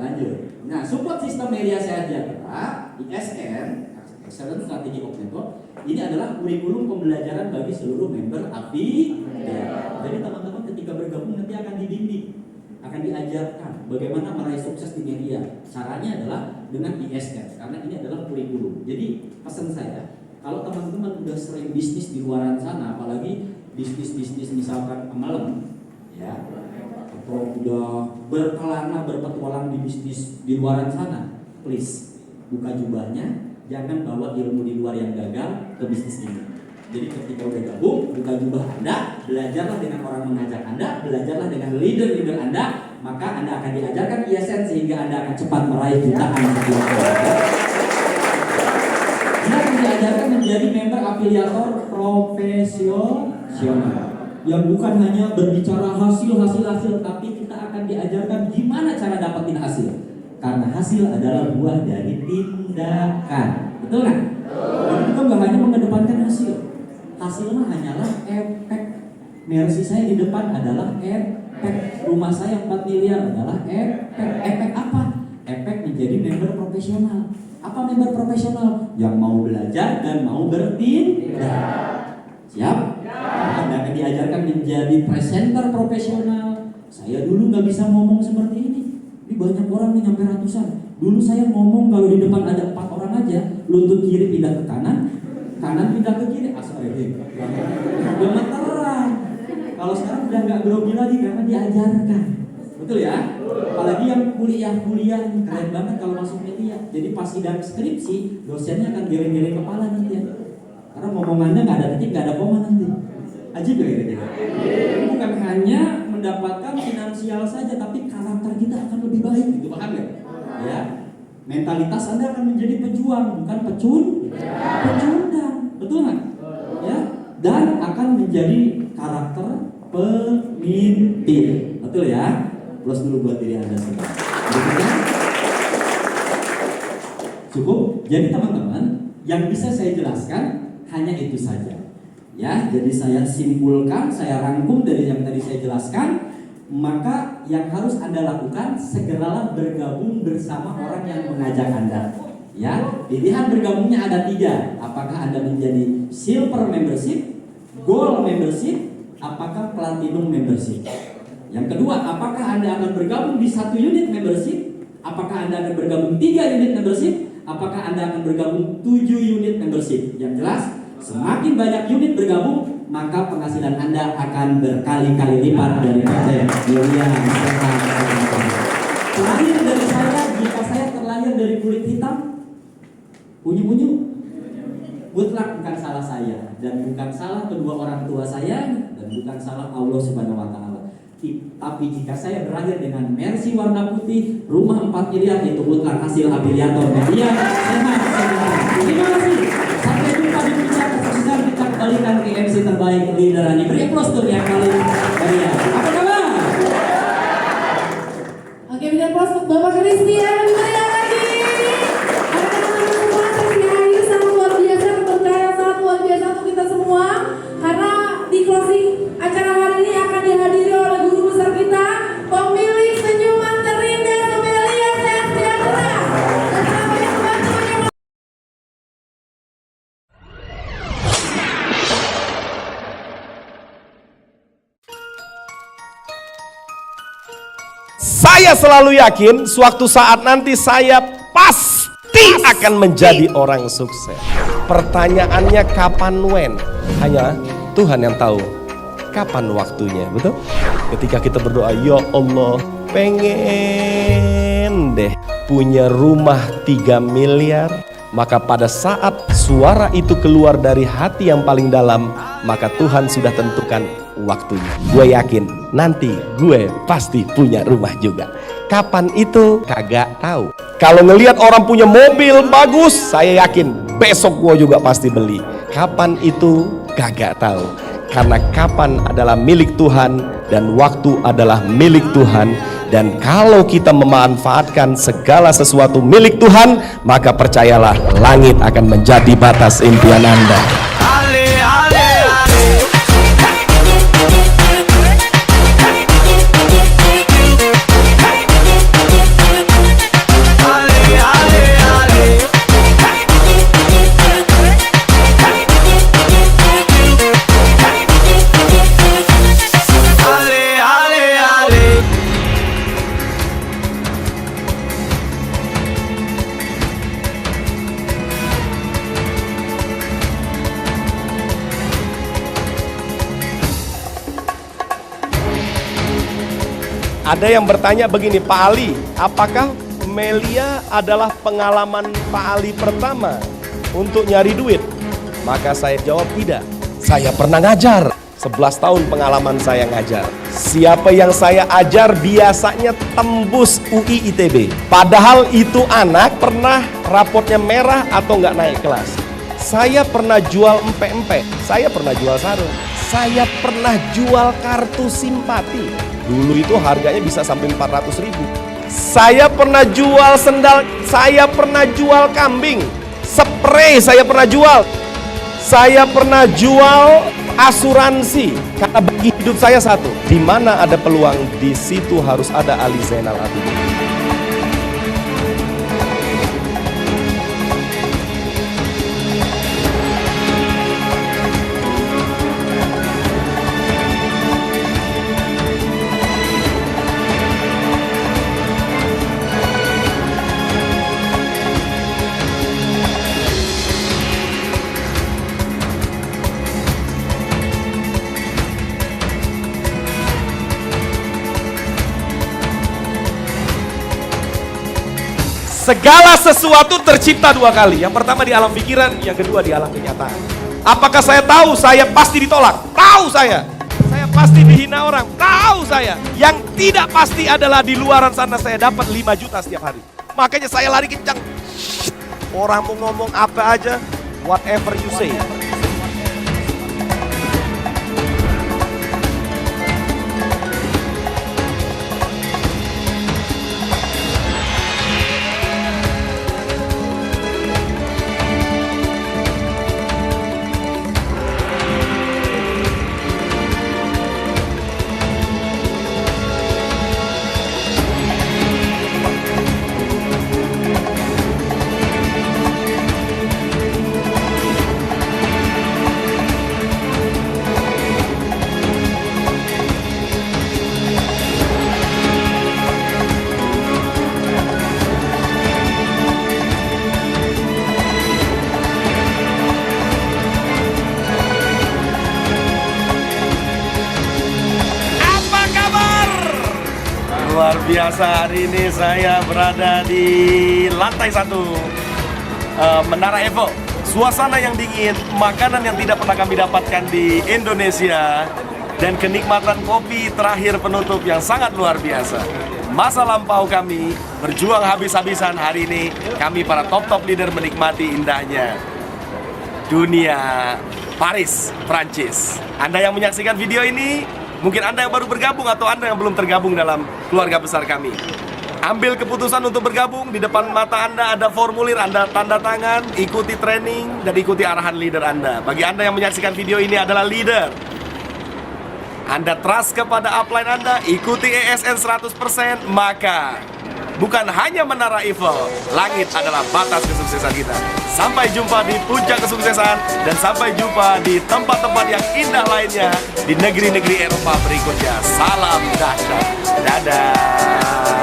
Lanjut. Nah, support sistem media sehat sejahtera ISN, Excellent Strategy of Network, ini adalah kurikulum pembelajaran bagi seluruh member API. Jadi teman-teman ketika bergabung nanti akan dibimbing, akan diajarkan bagaimana meraih sukses di media. Caranya adalah dengan ISN, karena ini adalah kurikulum. Jadi pesan saya, kalau teman-teman udah sering bisnis di luaran sana, apalagi bisnis misalkan malam, ya udah berkelana berpetualang di bisnis di luaran sana, please buka jubahnya, jangan bawa ilmu di luar yang gagal ke bisnis ini. Jadi ketika udah gabung, buka jubah Anda, belajarlah dengan orang mengajak Anda, belajarlah dengan leader-leader Anda, maka Anda akan diajarkan ISN sehingga Anda akan cepat meraih jutaan setiap tahun. Anda akan diajarkan menjadi member afiliator profesional yang bukan hanya berbicara hasil, tapi kita akan diajarkan gimana cara dapetin hasil. Karena hasil adalah buah dari tindakan, betul kan? Dan kita nggak hanya mengedepankan hasil. Hasilnya hanyalah efek. Mercy saya di depan adalah efek. Rumah saya 4 miliar adalah efek. Efek apa? Efek menjadi member profesional. Apa member profesional? Yang mau belajar dan mau bertindak. Siap? Anda akan diajarkan menjadi presenter profesional. Saya dulu nggak bisa ngomong seperti ini. Ini banyak orang nih, nyampe ratusan. Dulu saya ngomong kalau di depan ada 4 orang aja, lutut kiri pindah ke kanan, kanan pindah ke kiri, gemeteran. Kalau sekarang udah nggak grogi lagi karena diajarkan, betul ya? Apalagi yang kuliah keren banget kalau masuk media. Jadi pas sidang skripsi, dosennya akan giring-giring kepala nanti ya. Karena ngomongannya nggak ada titik, nggak ada koma nanti. Ajib gak kira-kira? Bukan hanya mendapatkan finansial saja, tapi karakter kita akan lebih baik, gitu, paham ya? Ya. Mentalitas Anda akan menjadi pejuang, bukan pecundang, betul nggak? Ya, dan akan menjadi karakter pemimpin, betul ya? Plus dulu buat diri Anda sendiri. Cukup. Jadi teman-teman, yang bisa saya jelaskan hanya itu saja. Ya, jadi saya simpulkan, saya rangkum dari yang tadi saya jelaskan. Maka yang harus Anda lakukan, segeralah bergabung bersama orang yang mengajak Anda. Ya, pilihan bergabungnya ada 3. Apakah Anda menjadi silver membership, gold membership, apakah platinum membership? Yang kedua, apakah Anda akan bergabung di 1 unit membership? Apakah Anda akan bergabung 3 unit membership? Apakah Anda akan bergabung 7 unit membership? Yang jelas, semakin banyak unit bergabung, maka penghasilan Anda akan berkali-kali lipat daripada yang mulia. Terakhir dari saya, jika saya terlahir dari kulit hitam, unyu-unyu, good luck, bukan salah saya, dan bukan salah kedua orang tua saya, dan bukan salah Allah Subhanahu wa Ta'ala. Tapi jika saya berakhir dengan Mercy warna putih, rumah 4 miliar, itu good luck, hasil afiliator media sehat. Terima kasih. Sampai jumpa di puncak kesuksesan. Kita kembalikan ke MC terbaik leader ini. Beri postur yang paling meriah. Apa kabar? Oke, beri aplaus untuk Bapak Christian. Lebih meriah lagi. Ada teman-teman semua, sesi hari sangat luar biasa, kepercayaan sangat luar biasa untuk kita semua. Karena di closing acara hari ini akan dihadiri oleh guru besar kita, pemilik senyuman terindah Melia Sehat Sejahtera. Dan selama yang teman-teman. Saya selalu yakin suatu saat nanti saya pasti akan menjadi orang sukses. Pertanyaannya kapan when? Hanya Tuhan yang tahu kapan waktunya, betul? Ketika kita berdoa, ya Allah, pengen deh punya rumah 3 miliar. Maka pada saat suara itu keluar dari hati yang paling dalam, maka Tuhan sudah tentukan waktunya. Gue yakin nanti gue pasti punya rumah juga. Kapan itu kagak tahu. Kalau ngelihat orang punya mobil bagus, saya yakin besok gue juga pasti beli. Kapan itu kagak tahu. Karena kapan adalah milik Tuhan dan waktu adalah milik Tuhan. Dan kalau kita memanfaatkan segala sesuatu milik Tuhan, maka percayalah langit akan menjadi batas impian Anda. Ada yang bertanya begini, Pak Ali, apakah Melia adalah pengalaman Pak Ali pertama untuk nyari duit? Maka saya jawab tidak. Saya pernah ngajar. 11 tahun pengalaman saya ngajar. Siapa yang saya ajar biasanya tembus UI ITB. Padahal itu anak pernah rapotnya merah atau nggak naik kelas. Saya pernah jual empe-empe. Saya pernah jual sarung. Saya pernah jual kartu simpati. Dulu itu harganya bisa sampai 400.000. Saya pernah jual sendal. Saya pernah jual kambing. Spray saya pernah jual. Saya pernah jual asuransi, karena bagi hidup saya satu, di mana ada peluang, di situ harus ada Ali Zainal Abidin. Segala sesuatu tercipta dua kali. Yang pertama di alam pikiran, yang kedua di alam kenyataan. Apakah saya tahu saya pasti ditolak? Tahu saya. Saya pasti dihina orang? Tahu saya. Yang tidak pasti adalah di luaran sana saya dapat 5 juta setiap hari. Makanya saya lari kencang. Orang mau ngomong apa aja, whatever you say. Luar biasa, hari ini saya berada di lantai 1 Menara Eiffel. Suasana yang dingin, makanan yang tidak pernah kami dapatkan di Indonesia, dan kenikmatan kopi terakhir penutup yang sangat luar biasa. Masa lampau kami berjuang habis-habisan, hari ini kami para top leader menikmati indahnya dunia Paris, Prancis. Anda yang menyaksikan video ini, mungkin Anda yang baru bergabung atau Anda yang belum tergabung dalam keluarga besar kami. Ambil keputusan untuk bergabung, di depan mata Anda ada formulir, Anda tanda tangan, ikuti training, dan ikuti arahan leader Anda. Bagi Anda yang menyaksikan video ini adalah leader, Anda trust kepada upline Anda, ikuti ESN 100%, maka bukan hanya Menara Eiffel, langit adalah batas kesuksesan kita. Sampai jumpa di puncak kesuksesan, dan sampai jumpa di tempat-tempat yang indah lainnya di negeri-negeri Eropa berikutnya. Salam dahsyat. Dadah.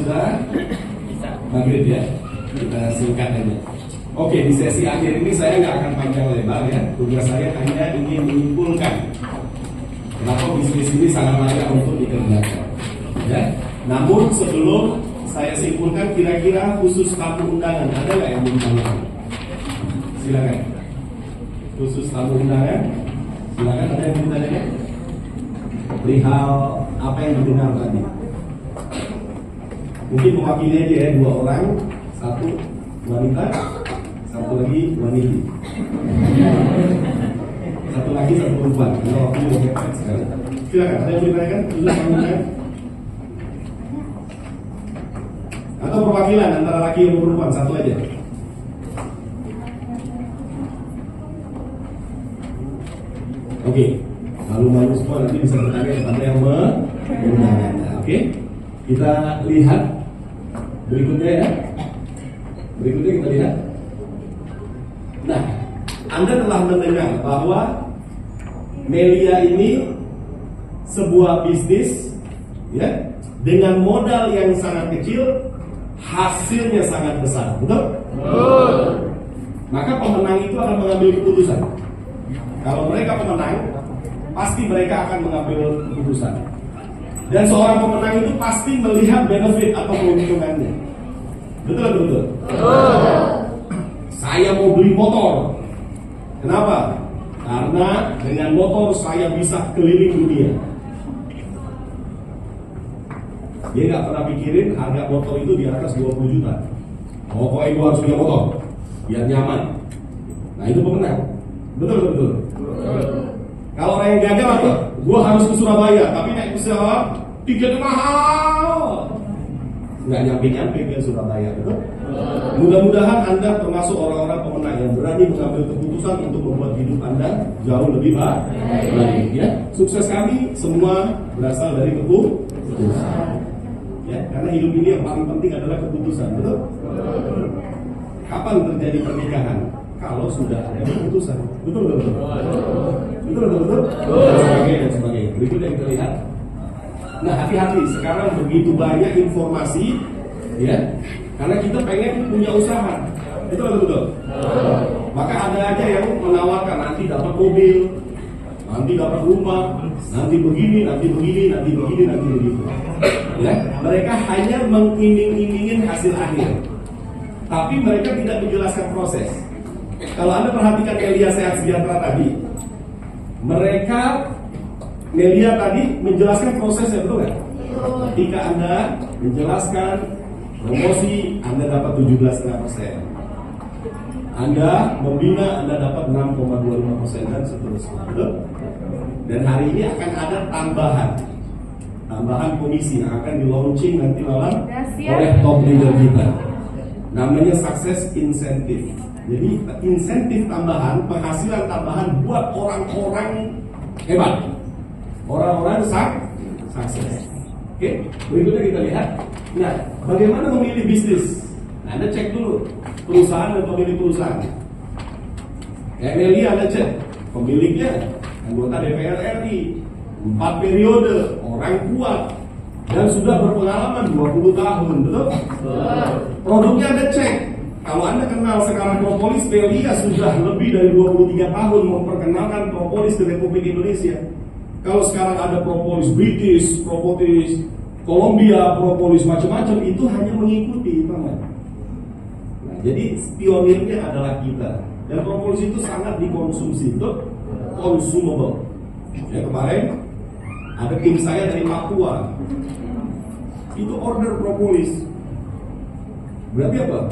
sudah? Maghrib ya. Kita singkat aja. Oke, di sesi akhir ini saya nggak akan panjang lebar ya. Tugas saya hanya ingin menyimpulkan kenapa bisnis ini sangat layak untuk dikerjakan. Ya. Namun sebelum saya simpulkan, kira-kira khusus tamu undangan ada nggak yang mau ditanyakan? Silakan. Khusus tamu undangan, silakan, ada yang mau ditanyakan? Perihal apa yang didengar tadi. Mungkin mewakili aja ya, 2 orang, 1 wanita, 1 lagi wanita, 1 lagi 1 perempuan. Kalau waktu itu sekali. Silakan, ada yang mau ditanyakan? Khusus tamu undangan? Atau perwakilan antara laki dan perempuan, 1 aja. Oke, malu-malu semua nanti bisa bertanya kepada yang mengundangkan. Oke, kita lihat berikutnya ya. Berikutnya kita lihat. Nah, Anda telah mendengar bahwa Melia ini sebuah bisnis ya, dengan modal yang sangat kecil, hasilnya sangat besar, betul? Maka pemenang itu akan mengambil keputusan. Kalau mereka pemenang, pasti mereka akan mengambil keputusan. Dan seorang pemenang itu pasti melihat benefit atau keuntungannya. Betul atau betul? Saya mau beli motor. Kenapa? Karena dengan motor saya bisa keliling dunia. Dia nggak pernah pikirin harga motor itu di atas 20 juta. Pokoknya gue harus punya motor biar nyaman. Nah itu pemenang. Betul. Kalau orang yang gagal apa? Gue harus ke Surabaya, tapi naik pesawat tiketnya mahal. Nggak nyampe ke Surabaya, betul? Mudah-mudahan Anda termasuk orang-orang pemenang yang berani mengambil keputusan untuk membuat hidup Anda jauh lebih baik. Ya, sukses kami semua berasal dari keputusan. Ya, karena hidup ini yang paling penting adalah keputusan, betul? Kapan terjadi pernikahan? Kalau sudah ada keputusan, betul. Dan sebagainya. Berikutnya kita lihat. Nah, hati-hati, sekarang begitu banyak informasi, ya, karena kita pengen punya usaha, betul. Maka ada aja yang menawarkan nanti dapat mobil, nanti dapat rumah, nanti begini, nanti begitu. Ya, mereka hanya mengiming-imingin hasil akhir, tapi mereka tidak menjelaskan proses. Kalau Anda perhatikan Melia Sehat Sejahtera tadi, Melia tadi menjelaskan prosesnya, betul nggak? Ketika Anda menjelaskan promosi, Anda dapat 17,5%. Anda membina, Anda dapat 6,25% dan seterusnya, betul? Dan hari ini akan ada tambahan komisi yang akan di launching nanti malam oleh top leader kita. Namanya Success Incentive. Jadi insentif tambahan, penghasilan tambahan buat orang-orang hebat, orang-orang sukses. Oke, berikutnya kita lihat. Nah, bagaimana memilih bisnis? Nah, Anda cek dulu perusahaan dan pemilik perusahaan. Kayak Melia, Anda cek pemiliknya, anggota DPR RI, 4 periode, orang kuat, dan sudah berpengalaman 20 tahun, betul? Produknya Anda cek. Kalau Anda kenal sekarang propolis, Melia sudah lebih dari 23 tahun memperkenalkan propolis ke Republik Indonesia. Kalau sekarang ada propolis British, propolis Columbia, propolis macam-macam, itu hanya mengikuti, teman. Nah, jadi pionirnya adalah kita. Dan propolis itu sangat dikonsumsi, betul? Consumable. Ya, kemarin ada tim saya dari Papua, itu order propolis. Berarti apa?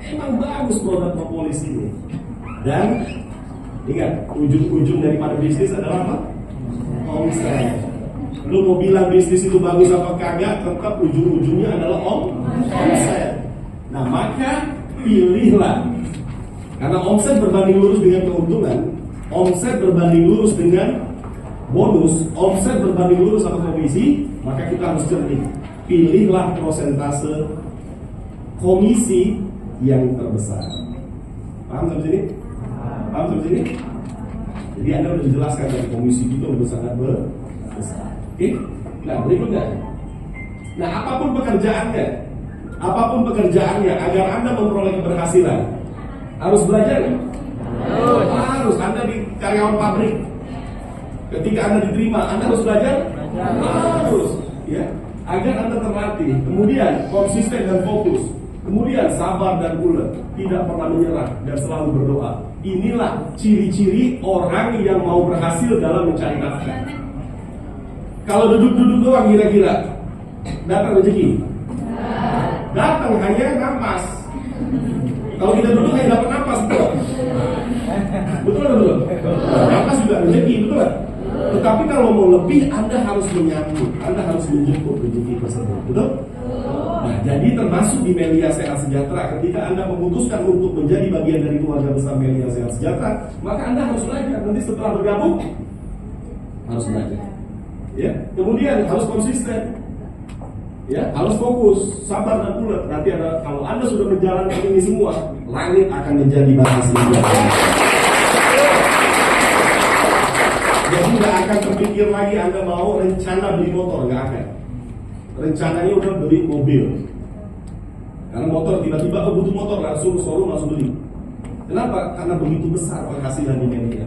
Emang bagus produk propolis ini. Dan ingat, ujung-ujung daripada bisnis adalah apa? Omset. Lu mau bilang bisnis itu bagus apa kagak, tetap ujung-ujungnya adalah omset. Nah, maka pilihlah. Karena omset berbanding lurus dengan keuntungan, omset berbanding lurus dengan bonus, omset berbanding lurus sama komisi, maka kita harus cerdik. Pilihlah prosentase komisi yang terbesar. Paham sampai sini? Jadi Anda sudah dijelaskan dari komisi itu sudah sangat besar. Oke? Nah, berikutnya Nah, apapun pekerjaannya, agar Anda memperoleh keberhasilan, harus belajar nggak? Harus. Anda di karyawan pabrik, ketika Anda diterima, Anda harus belajar? Harus. Ya, agar Anda terlatih. Kemudian konsisten dan fokus. Kemudian sabar dan ulet, tidak pernah menyerah dan selalu berdoa. Inilah ciri-ciri orang yang mau berhasil dalam mencari nafkah. Kalau duduk-duduk doang kira-kira datang rezeki? Datang hanya nafas. Kalau kita duduk hanya dapat nafas, betul? Betul. Nafas juga rezeki, betul? Tetapi kalau mau lebih, Anda harus menyambut, Anda harus menjemput rezeki tersebut, betul? Nah, jadi termasuk di Melia Sehat Sejahtera, ketika Anda memutuskan untuk menjadi bagian dari keluarga besar Melia Sehat Sejahtera, maka Anda harus belajar. Nanti setelah bergabung, harus belajar. Ya, kemudian harus konsisten. Ya, harus fokus, sabar dan ulet. Nanti kalau Anda sudah menjalankan ini semua, langit akan menjadi batas Anda. Jadi nggak akan terpikir lagi Anda mau rencana beli motor, nggak akan. Rencananya udah beli mobil. Karena motor tiba-tiba butuh motor, langsung showroom langsung beli. Kenapa? Karena begitu besar penghasilan di Melia.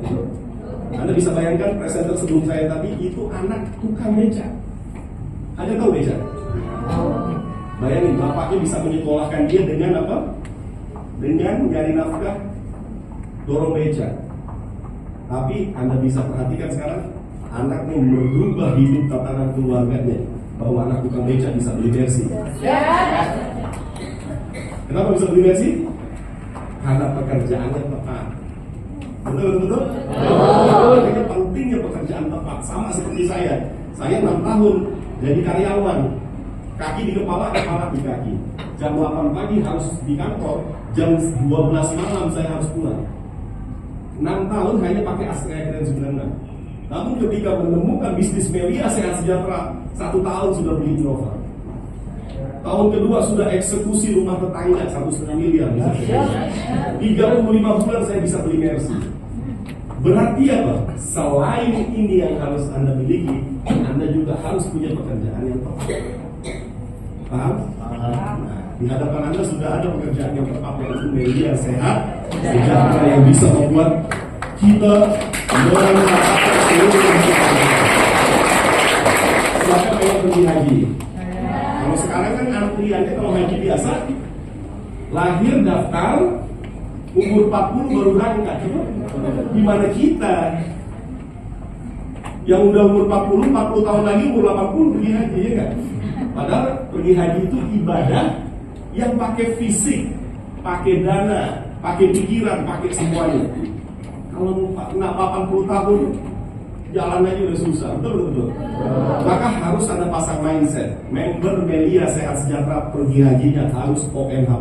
Anda bisa bayangkan presenter sebelum saya tadi itu anak tukang beca. Anda tahu beca? Bayangin, bapaknya bisa menyekolahkan dia dengan apa? Dengan nyari nafkah, dorong beca. Tapi Anda bisa perhatikan sekarang, anaknya merubah hidup tatanan keluarganya, bahwa anak tukang beca bisa beli Mercy. Kenapa bisa beli Mercy? Karena pekerjaannya tepat. Betul? Makanya pentingnya pekerjaan tepat. Sama seperti saya 6 tahun jadi karyawan, kaki di kepala di kaki. Jam 8 pagi harus di kantor, jam 12 malam saya harus pulang. 6 tahun hanya pakai Astra Keren 96. Namun ketika menemukan bisnis Melia Sehat Sejahtera, 1 tahun sudah beli Innova. Tahun kedua sudah eksekusi rumah tetangga 1,5 miliar. 35 bulan saya bisa beli Mercy. Berarti apa? Selain ini yang harus Anda miliki, Anda juga harus punya pekerjaan yang tepat. Paham? Nah, di hadapan Anda sudah ada pekerjaan yang tepat, yaitu Melia Sehat Sejahtera yang bisa membuat kita mendapatkan seluruh yang kita. Siapa yang pergi haji? Kalau sekarang kan antriannya kalau haji biasa, lahir daftar, umur 40 baru berangkat. Gimana kita yang udah umur 40 tahun lagi umur 80 pergi haji, ya kan? Padahal pergi haji itu ibadah yang pakai fisik, pakai dana, pakai pikiran, pakai semuanya. Kalau nggak 80 tahun jalan aja udah susah, betul. Maka harus ada pasang mindset. Member Melia Sehat Sejahtera pergi hajinya harus ONH+.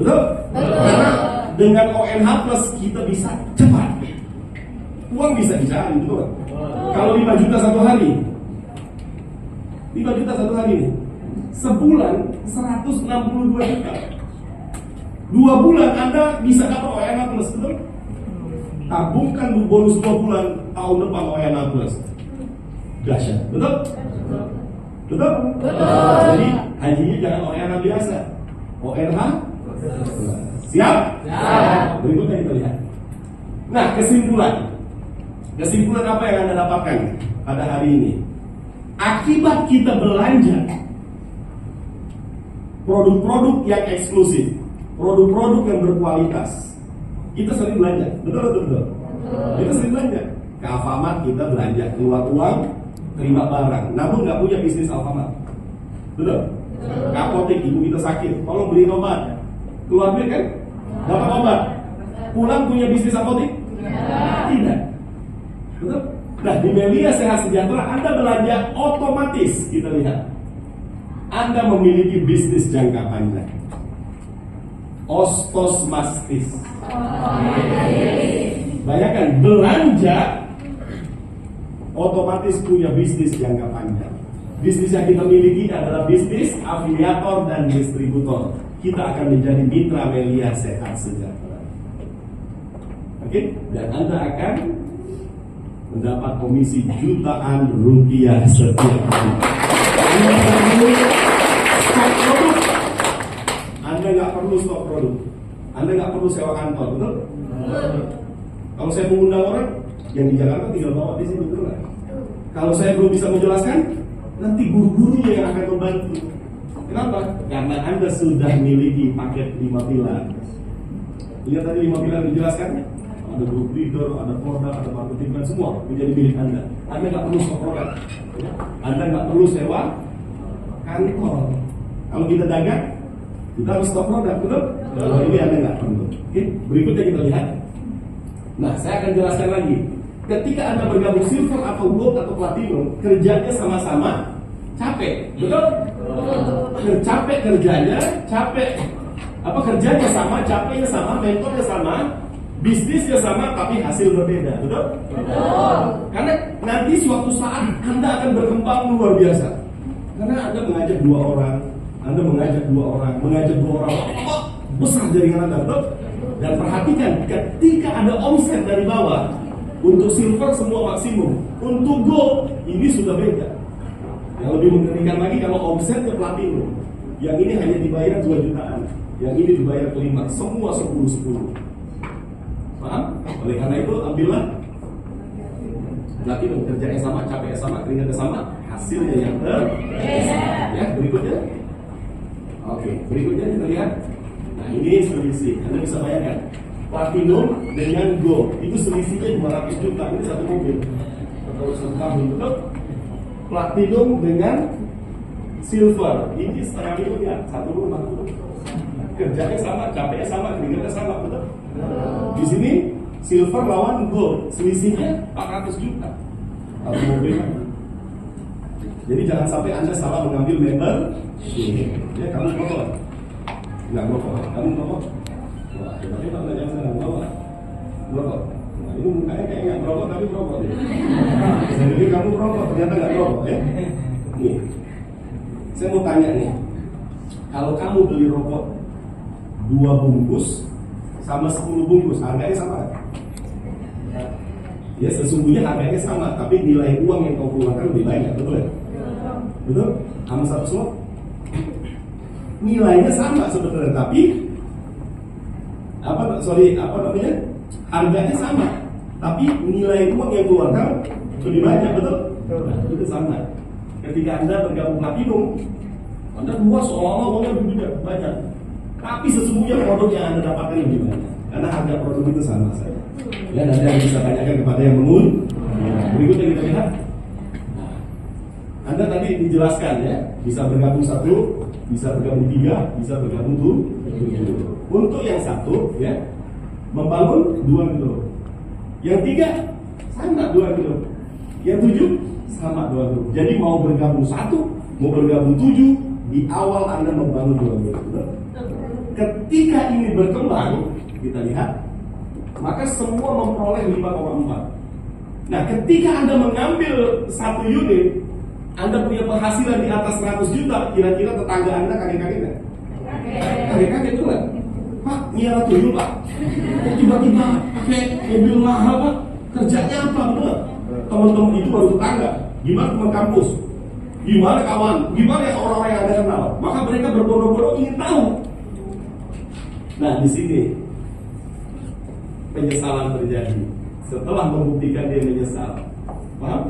Betul? Karena dengan ONH+ kita bisa cepat. Uang bisa dicari, betul? Kalau 5 juta satu hari, 5 juta satu hari, sebulan 162 juta. 2 bulan Anda bisa dapat ONH+, betul? Tabungkan bonus 2 bulan, tahun depan ONH+. Dahsyat, betul? Betul? Jadi hajinya jangan ONH biasa, ONH. Siap? Berikutnya kita lihat. Nah, kesimpulan apa yang Anda dapatkan pada hari ini? Akibat kita belanja produk-produk yang eksklusif, produk-produk yang berkualitas, kita sering belanja, betul. Kita sering belanja. Ke Alfamart kita belanja, keluar uang, terima barang. Namun nggak punya bisnis Alfamart, betul. Ke apotek, ibu kita sakit, tolong beli obat, keluar duit kan, dapat obat. Pulang punya bisnis apotek? Tidak, betul. Nah, di Melia Sehat Sejahtera Anda belanja otomatis, kita lihat Anda memiliki bisnis jangka panjang. Ostosmastis. Bayangkan, belanja otomatis punya bisnis jangka panjang. Bisnis yang kita miliki adalah bisnis afiliator dan distributor. Kita akan menjadi mitra Melia Sehat Sejahtera. Oke? Dan Anda akan mendapat komisi jutaan rupiah setiap hari. Stok produk. Anda nggak perlu stok produk. Anda nggak perlu sewa kantor, betul? Kalau saya mengundang orang yang di Jakarta tinggal bawa di sini, betul nggak? Kalau saya belum bisa menjelaskan, nanti guru-gurunya yang akan membantu. Kenapa? Karena Anda sudah memiliki paket 5 pilar. Lihat tadi 5 pilar dijelaskannya. Ada group leader, ada produk, ada marketing, dan semua menjadi milik Anda. Anda nggak perlu stok produk. Anda nggak perlu sewa kantor. Kalau kita dagang, kita harus stok produk, betul? Kalau ini Anda nggak perlu. Oke, berikutnya kita lihat. Nah, saya akan jelaskan lagi. Ketika Anda bergabung silver atau gold atau platinum, kerjanya sama-sama capek, betul? Capek kerjanya, capek. Apa kerjanya sama, capeknya sama, mentornya sama, bisnisnya sama, tapi hasil berbeda, betul? Karena nanti suatu saat Anda akan berkembang luar biasa. Karena Anda mengajak 2 orang, Anda mengajak 2 orang, besar jaringan Anda, betul? Dan perhatikan, ketika ada omset dari bawah, untuk silver semua maksimum, untuk gold ini sudah beda. Yang lebih mengerikan lagi kalau omsetnya platinum, yang ini hanya dibayar 2 jutaan, yang ini dibayar ke-5, semua 10-10. Paham? Oleh karena itu ambillah platinum, kerjanya sama, capeknya sama, keringatnya sama, hasilnya yang ya, berikutnya. Oke, berikutnya kita lihat. Nah, ini selisih. Anda bisa bayangkan platinum dengan gold itu selisihnya 200 juta. Ini satu mobil atau satu kabin, betul? Platinum dengan silver ini 500 miliar, satu rumah. Kerjanya sama, capeknya sama, keringatnya sama, betul? Di sini silver lawan gold, selisihnya 400 juta. Satu mobil. Jadi jangan sampai Anda salah mengambil member. Ya, kamu merokok. Enggak merokok, kamu merokok. Wah, tapi Pak belajar sana merokok. Merokok. Nah, ini mukanya kayak nggak merokok tapi merokok. Saya pikir kamu merokok, ternyata nggak merokok ya. Nih, saya mau tanya nih, kalau kamu beli rokok 2 bungkus sama 10 bungkus, harganya sama kan? Ya sesungguhnya harganya sama, tapi nilai uang yang kau keluarkan lebih banyak, betul ya? Betul? Sama satu slot nilainya sama sebenarnya, tapi apa namanya? Harganya sama, tapi nilai uang yang keluarkan lebih banyak, betul? Itu sama. Ketika Anda bergabung platinum, Anda luas seolah-olah uangnya lebih banyak, tapi sesungguhnya produk yang Anda dapatkan lebih banyak, karena harga produk itu sama saja. Ya, nanti Anda bisa tanyakan kepada yang mengun. Berikutnya kita lihat. Anda tadi dijelaskan ya, bisa bergabung 1, bisa bergabung 3, bisa bergabung 7. Untuk yang 1 ya, membangun 2 kilo. Yang 3 sama 2 kilo. Yang 7 sama 2 kilo. Jadi mau bergabung 1, mau bergabung 7, di awal Anda membangun 2 kilo. Ketika ini berkembang, kita lihat, maka semua memperoleh 5,4. Nah, ketika Anda mengambil 1 unit, Anda punya penghasilan di atas 100 juta, kira-kira tetangga Anda kaget-kaget nggak? Kaget-kaget itu nggak? Pak, miara tuyul Pak. Tiba-tiba pakai mobil mahal Pak. Kerjanya apa? Bener? Teman-teman itu baru tetangga. Gimana teman kampus? Gimana kawan? Gimana orang-orang yang Anda kenal? Maka mereka berbondong-bondong ingin tahu. Nah, di sini penyesalan terjadi setelah membuktikan dia menyesal. Paham?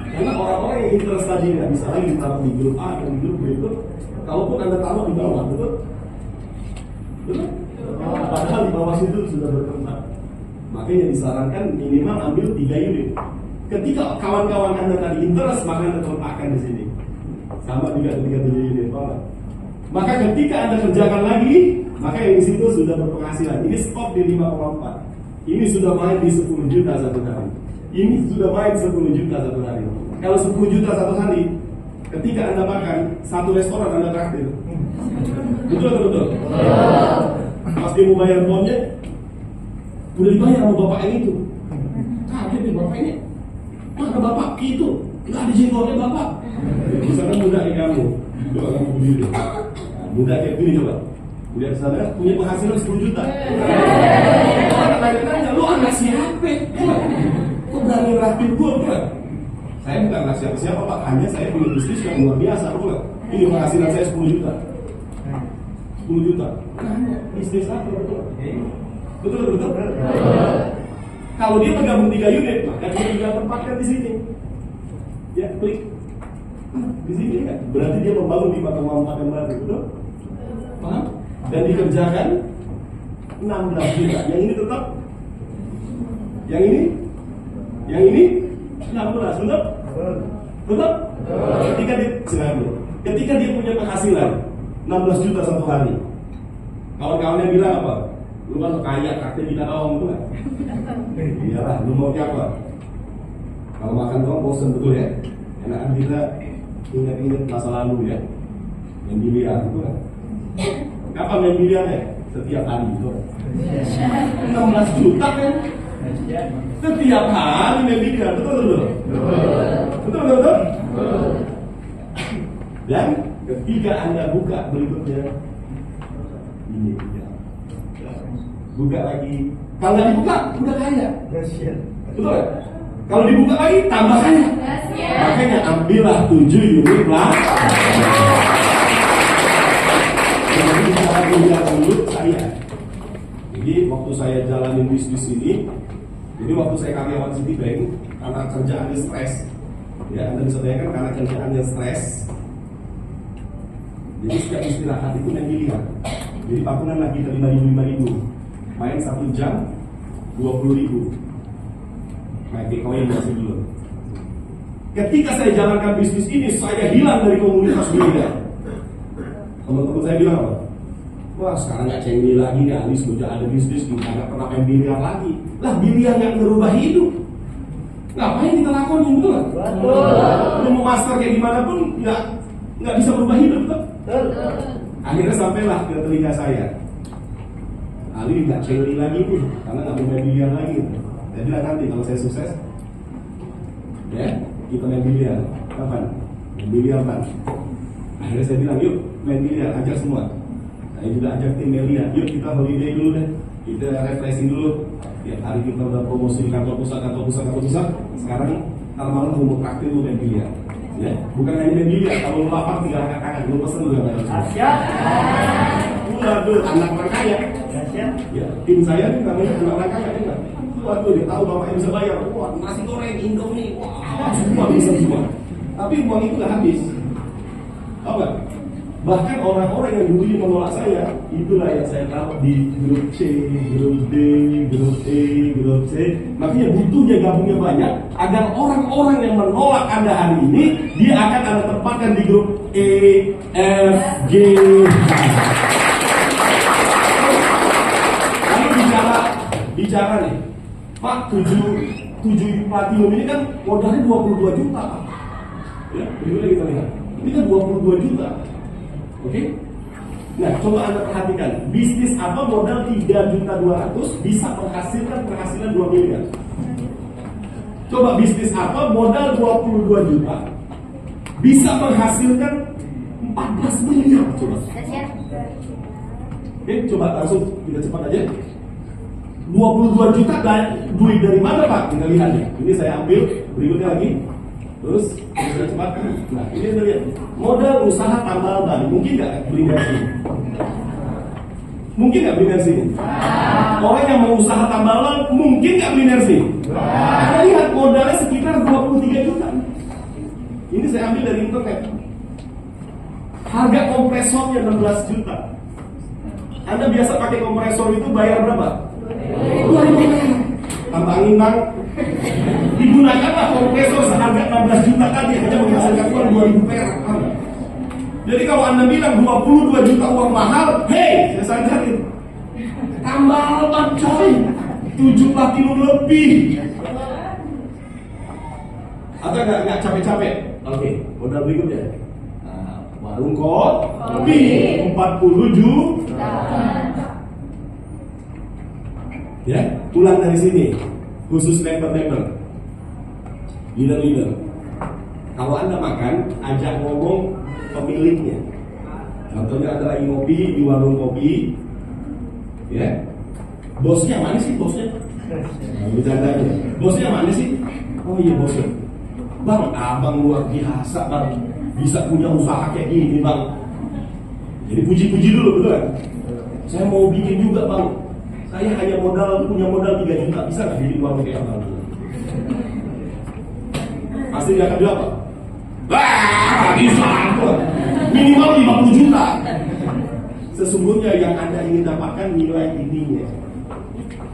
Karena orang-orang yang interest tadi nggak bisa lagi ditaruh di grup A dan di grup B, betul? Kalaupun Anda taruh di bawah, betul? Betul? Padahal di bawah situ sudah berkembang. Makanya disarankan minimal ambil 3 unit. Ketika kawan-kawan Anda tadi interest, maka Anda letakkan di sini. Sama juga ketika 7 unit, paham? Maka ketika Anda kerjakan lagi, maka yang di situ sudah berpenghasilan. Ini stop di 5,4. Ini sudah main di 10 juta satu hari. Ini sudah main 10 juta satu hari. Kalau 10 juta satu hari, ketika Anda makan, 1 restoran Anda traktir. Betul atau betul? Pas dia mau bayar bonnya, udah dibayar sama bapak yang itu. Kaget nih bapak ini. Mana bapak itu? Nggak ada jenggotnya bapak. Misalkan muda kayak kamu, coba kamu berdiri. Muda kayak gini coba. Lihat sana punya penghasilan 10 juta. Orang tanya-tanya, lu anak siapa? Kok berani raktir gue? Saya bukan anak siapa-siapa Pak, hanya saya punya bisnis yang luar biasa, betul nggak? Ini penghasilan saya 10 juta. 10 juta. Nah, bisnis apa betul? Betul. Kalau dia menggabung 3 unit, maka dia tinggal tempatkan di sini. Ya, klik. Di sini kan, berarti dia membangun di Makan baru, betul? Paham? Dan dikerjakan 16 juta. Yang ini tetap? Yang ini 16, betul? Betul? Ketika dia punya penghasilan 16 juta satu hari, kawan-kawannya bilang apa? Lu kan kaya, kakek kita doang, betul nggak? Iyalah, lu mau apa? Kalau makan doang bosan, betul ya? Enakan kita ingat-ingat masa lalu ya, main biliar, betul nggak? Kapan main biliarnya? Setiap hari, betul? 16 juta kan? Setiap hari main biliar, betul? Betul. Dan ketika Anda buka berikutnya, ini ya. Buka lagi. Kalau nggak dibuka, udah kaya. Betul kan? Kalau dibuka lagi, tambah kaya. Makanya ambillah 7 unit lah. Jadi cara kuliah dulu saya. Jadi waktu saya jalanin bisnis ini, jadi waktu saya karyawan Citibank, karena kerjaannya stres, ya Anda bisa bayangkan karena kerjaannya stres. Jadi setiap istirahat itu main biliar. Jadi patungan lagi ke 5.000, main 1 jam 20.000. Main Bitcoin masih dulu. Ketika saya jalankan bisnis ini, saya hilang dari komunitas biliar. Teman-teman saya bilang apa? Wah sekarang nggak cengli lagi nih, Alis udah ada bisnis, kita nggak pernah main biliar lagi. Lah biliar yang merubah hidup. Ngapain kita lakukan itu kan? Lu mau master kayak gimana pun nggak bisa berubah hidup kan? Akhirnya sampailah ke telinga saya. Ali nggak cengli lagi nih, karena nggak mau main biliar lagi. Saya bilang nanti kalau saya sukses, ya kita main biliar. Kapan? Main biliar kan? Akhirnya saya bilang yuk main biliar, ajak semua. Saya juga ajak tim Melia, yuk kita holiday dulu deh, kita refreshing dulu. Tiap hari kita udah promosi di kantor pusat. Sekarang ntar malam mau praktik lu main biliar. Ya, bukan hanya main biliar, kalau lu lapar tinggal angkat tangan, lu pesen juga nggak harus. Waduh, anak orang kaya. Ya, tim saya nih namanya anak orang kaya enggak. Waduh, dia tahu bapaknya bisa bayar. Wah, nasi goreng, Indomie, wah, semua bisa semua. Tapi uang itu nggak habis. Tahu nggak? Bahkan orang-orang yang dulu menolak saya, itulah yang saya taruh di grup C, grup D, grup E, grup C. Makanya butuhnya gabungnya banyak agar orang-orang yang menolak Anda hari ini, dia akan Anda tempatkan di grup E, F, G, H. Lalu bicara nih, Pak 7 platinum ini kan modalnya 22 juta. Ya, berikutnya kita lihat. Ini kan 22 juta. Oke? Nah, coba Anda perhatikan, bisnis apa modal 3.200.000 bisa menghasilkan penghasilan 2 miliar? Coba bisnis apa modal 22 juta bisa menghasilkan 14 miliar? Coba. Oke, coba langsung kita cepat aja. 22 juta duit dari mana Pak? Kita lihat ya. Ini saya ambil berikutnya lagi. Terus kita cepat. Nah, ini kita lihat. Modal usaha tambal ban, mungkin nggak beli bensin? Mungkin nggak beli bensin? Orang yang mau usaha tambal ban, mungkin nggak beli bensin? Anda lihat modalnya sekitar 23 juta. Ini saya ambil dari internet. Harga kompresornya 16 juta. Anda biasa pakai kompresor itu bayar berapa? 2.000. Tambah angin bang. Digunakanlah kompresor seharga 16 juta tadi hanya menghasilkan uang 2.000 perak. Jadi kalau Anda bilang 22 juta uang mahal, hey, saya sadarin. Tambal ban coy, 7 platinum lebih. Atau nggak capek-capek? Oke, modal berikutnya. Nah, warung kopi 40 juta. Ya, pulang dari sini. Khusus member-member, leader-leader. Kalau Anda makan, ajak ngomong pemiliknya. Contohnya Anda lagi ngopi di warung kopi, ya. Bosnya mana sih bosnya? Bercanda aja. Bosnya mana sih? Oh iya bosnya. Bang, abang luar biasa bang, bisa punya usaha kayak gini bang. Jadi puji-puji dulu, betul kan? Saya mau bikin juga bang. Saya hanya punya modal 3 juta, bisa nggak bikin warung kayak abang? Pasti dia akan jawab, wah bisa, minimal 50 juta. Sesungguhnya yang Anda ingin dapatkan nilai ininya.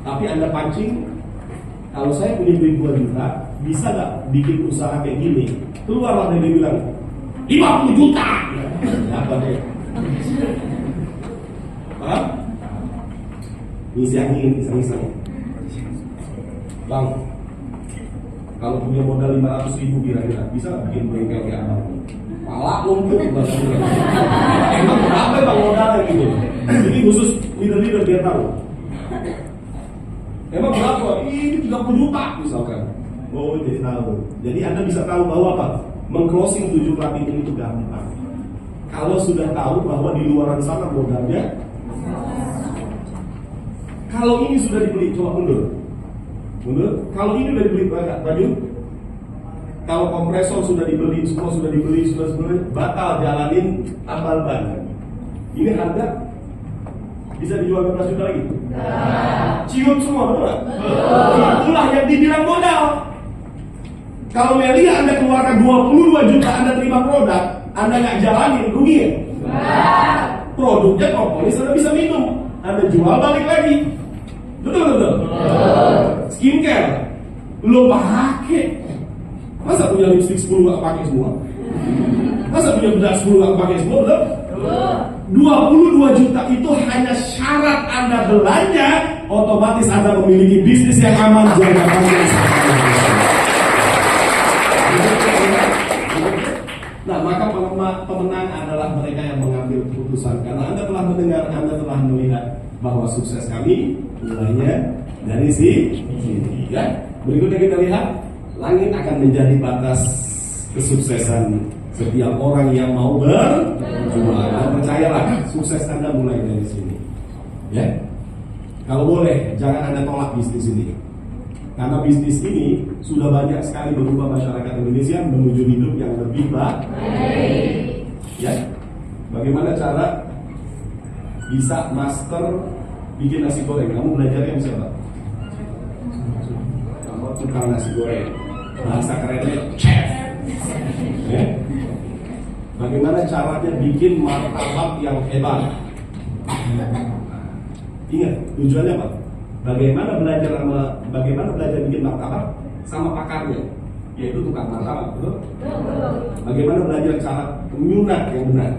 Tapi Anda pancing, kalau saya punya duit 2 juta, bisa nggak bikin usaha kayak gini? Keluarlah dari dia bilang 50 juta. Apa deh? Hah? Ngisi angin, iseng-iseng. Bang, kalau punya modal 500.000 kira-kira bisa nggak bikin bengkel kayak apa? Palak lumpuh bahasanya. Emang berapa bang modalnya gitu? Ini khusus leader-leader biar tahu. Emang berapa? Ini 30 juta misalkan. Oh jadi tahu. Jadi Anda bisa tahu bahwa apa? Meng-closing 7 platinum itu gampang. Kalau sudah tahu bahwa di luaran sana modalnya. Kalau ini sudah dibeli, coba mundur. Kalau ini sudah dibeli baju, kalau kompresor sudah dibeli, semua sudah dibeli, batal jalanin tambal ban. Ini harga bisa dijual 15 juta lagi. Cium semua, betul nggak? Itulah yang dibilang modal. Kalau Melia Anda keluarkan 22 juta, Anda terima produk, Anda nggak jalanin, rugi ya? Produknya propolis Anda bisa minum, Anda jual balik lagi. Betul. Skincare, lo pakai. Masa punya lipstick 10 nggak pakai semua? Masa punya bedak 10 nggak pakai semua? Betul? 22 juta itu hanya syarat Anda belanja, otomatis Anda memiliki bisnis yang aman, jangka panjang. Nah, maka pemenang adalah mereka yang mengambil keputusan. Karena Anda telah mendengar, Anda telah melihat bahwa sukses kami nilainya dari sini. Ya. Berikutnya kita lihat, langit akan menjadi batas kesuksesan setiap orang yang mau berjuang. Dan percayalah, sukses Anda mulai dari sini. Ya. Kalau boleh, jangan Anda tolak bisnis ini. Karena bisnis ini sudah banyak sekali berubah masyarakat Indonesia menuju hidup yang lebih baik. Ya. Bagaimana cara bisa master bikin nasi goreng? Kamu belajarnya sama siapa? Kamu tukang nasi goreng. Bahasa kerennya chef. Ya. Bagaimana caranya bikin martabak yang hebat? Ingat, tujuannya apa? Bagaimana belajar bikin martabak sama pakarnya, yaitu tukang martabak, betul? Bagaimana belajar cara menyunat yang benar?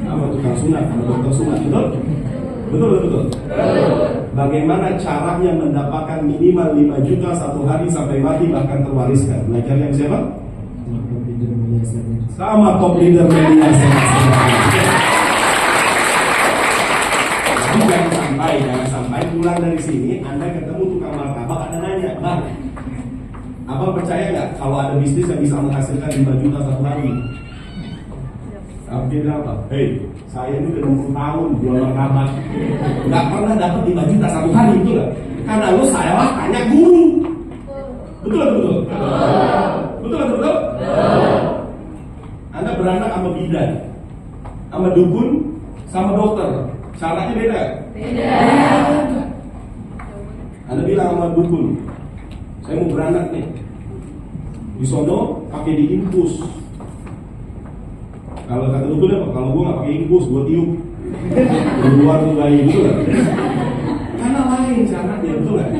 Sama tukang sunat, sama dokter sunat, betul? Betul. Bagaimana caranya mendapatkan minimal 5 juta satu hari sampai mati bahkan terwariskan? Belajar yang siapa? Sama top leader media Jangan sampai pulang dari sini Anda ketemu tukang martabak, Anda nanya, Bang, Abang percaya nggak kalau ada bisnis yang bisa menghasilkan 5 juta satu hari? Abang bilang apa? Hei, saya ini udah 20 tahun jual martabak, nggak pernah dapat 5 juta satu hari, itu lah. Karena lu salah tanya guru. Betul. Anda beranak sama bidan, sama dukun, sama dokter. Caranya beda. Anda bilang sama dukun, saya mau beranak nih. Di sono pakai diinfus. Kalau kata dukun apa? Kalau gua nggak pakai infus, gua tiup. Keluar tuh bayi gitu kan. Karena lain caranya, betul kan?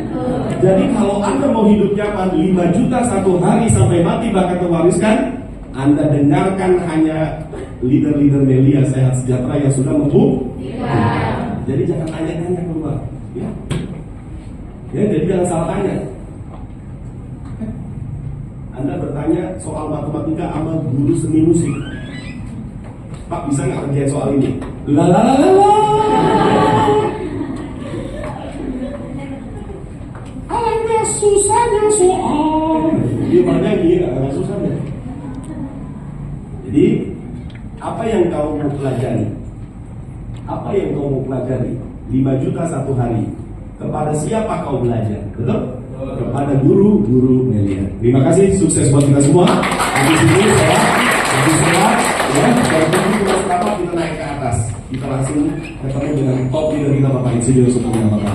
Jadi kalau Anda mau hidup nyaman 5 juta satu hari sampai mati bahkan terwariskan, Anda dengarkan hanya leader-leader Melia Sehat Sejahtera yang sudah membuktikan. Jadi jangan tanya-tanya keluar, ya. Jadi jangan salah tanya. Anda bertanya soal matematika sama guru seni musik. Pak, bisa nggak kerjain soal ini? Alangkah susahnya soal. Dia mana ini nggak susahnya. Jadi apa yang kau mau pelajari? Apa yang kau mau pelajari? 5 juta satu hari. Kepada siapa kau belajar? Betul? kepada guru-guru Melia. Terima kasih, sukses buat kita semua. Habis ini saya, ya, dan kita sekarang kita naik ke atas. Kita langsung ketemu dengan top leader kita Bapak Insinyur Supriyatna Bapak.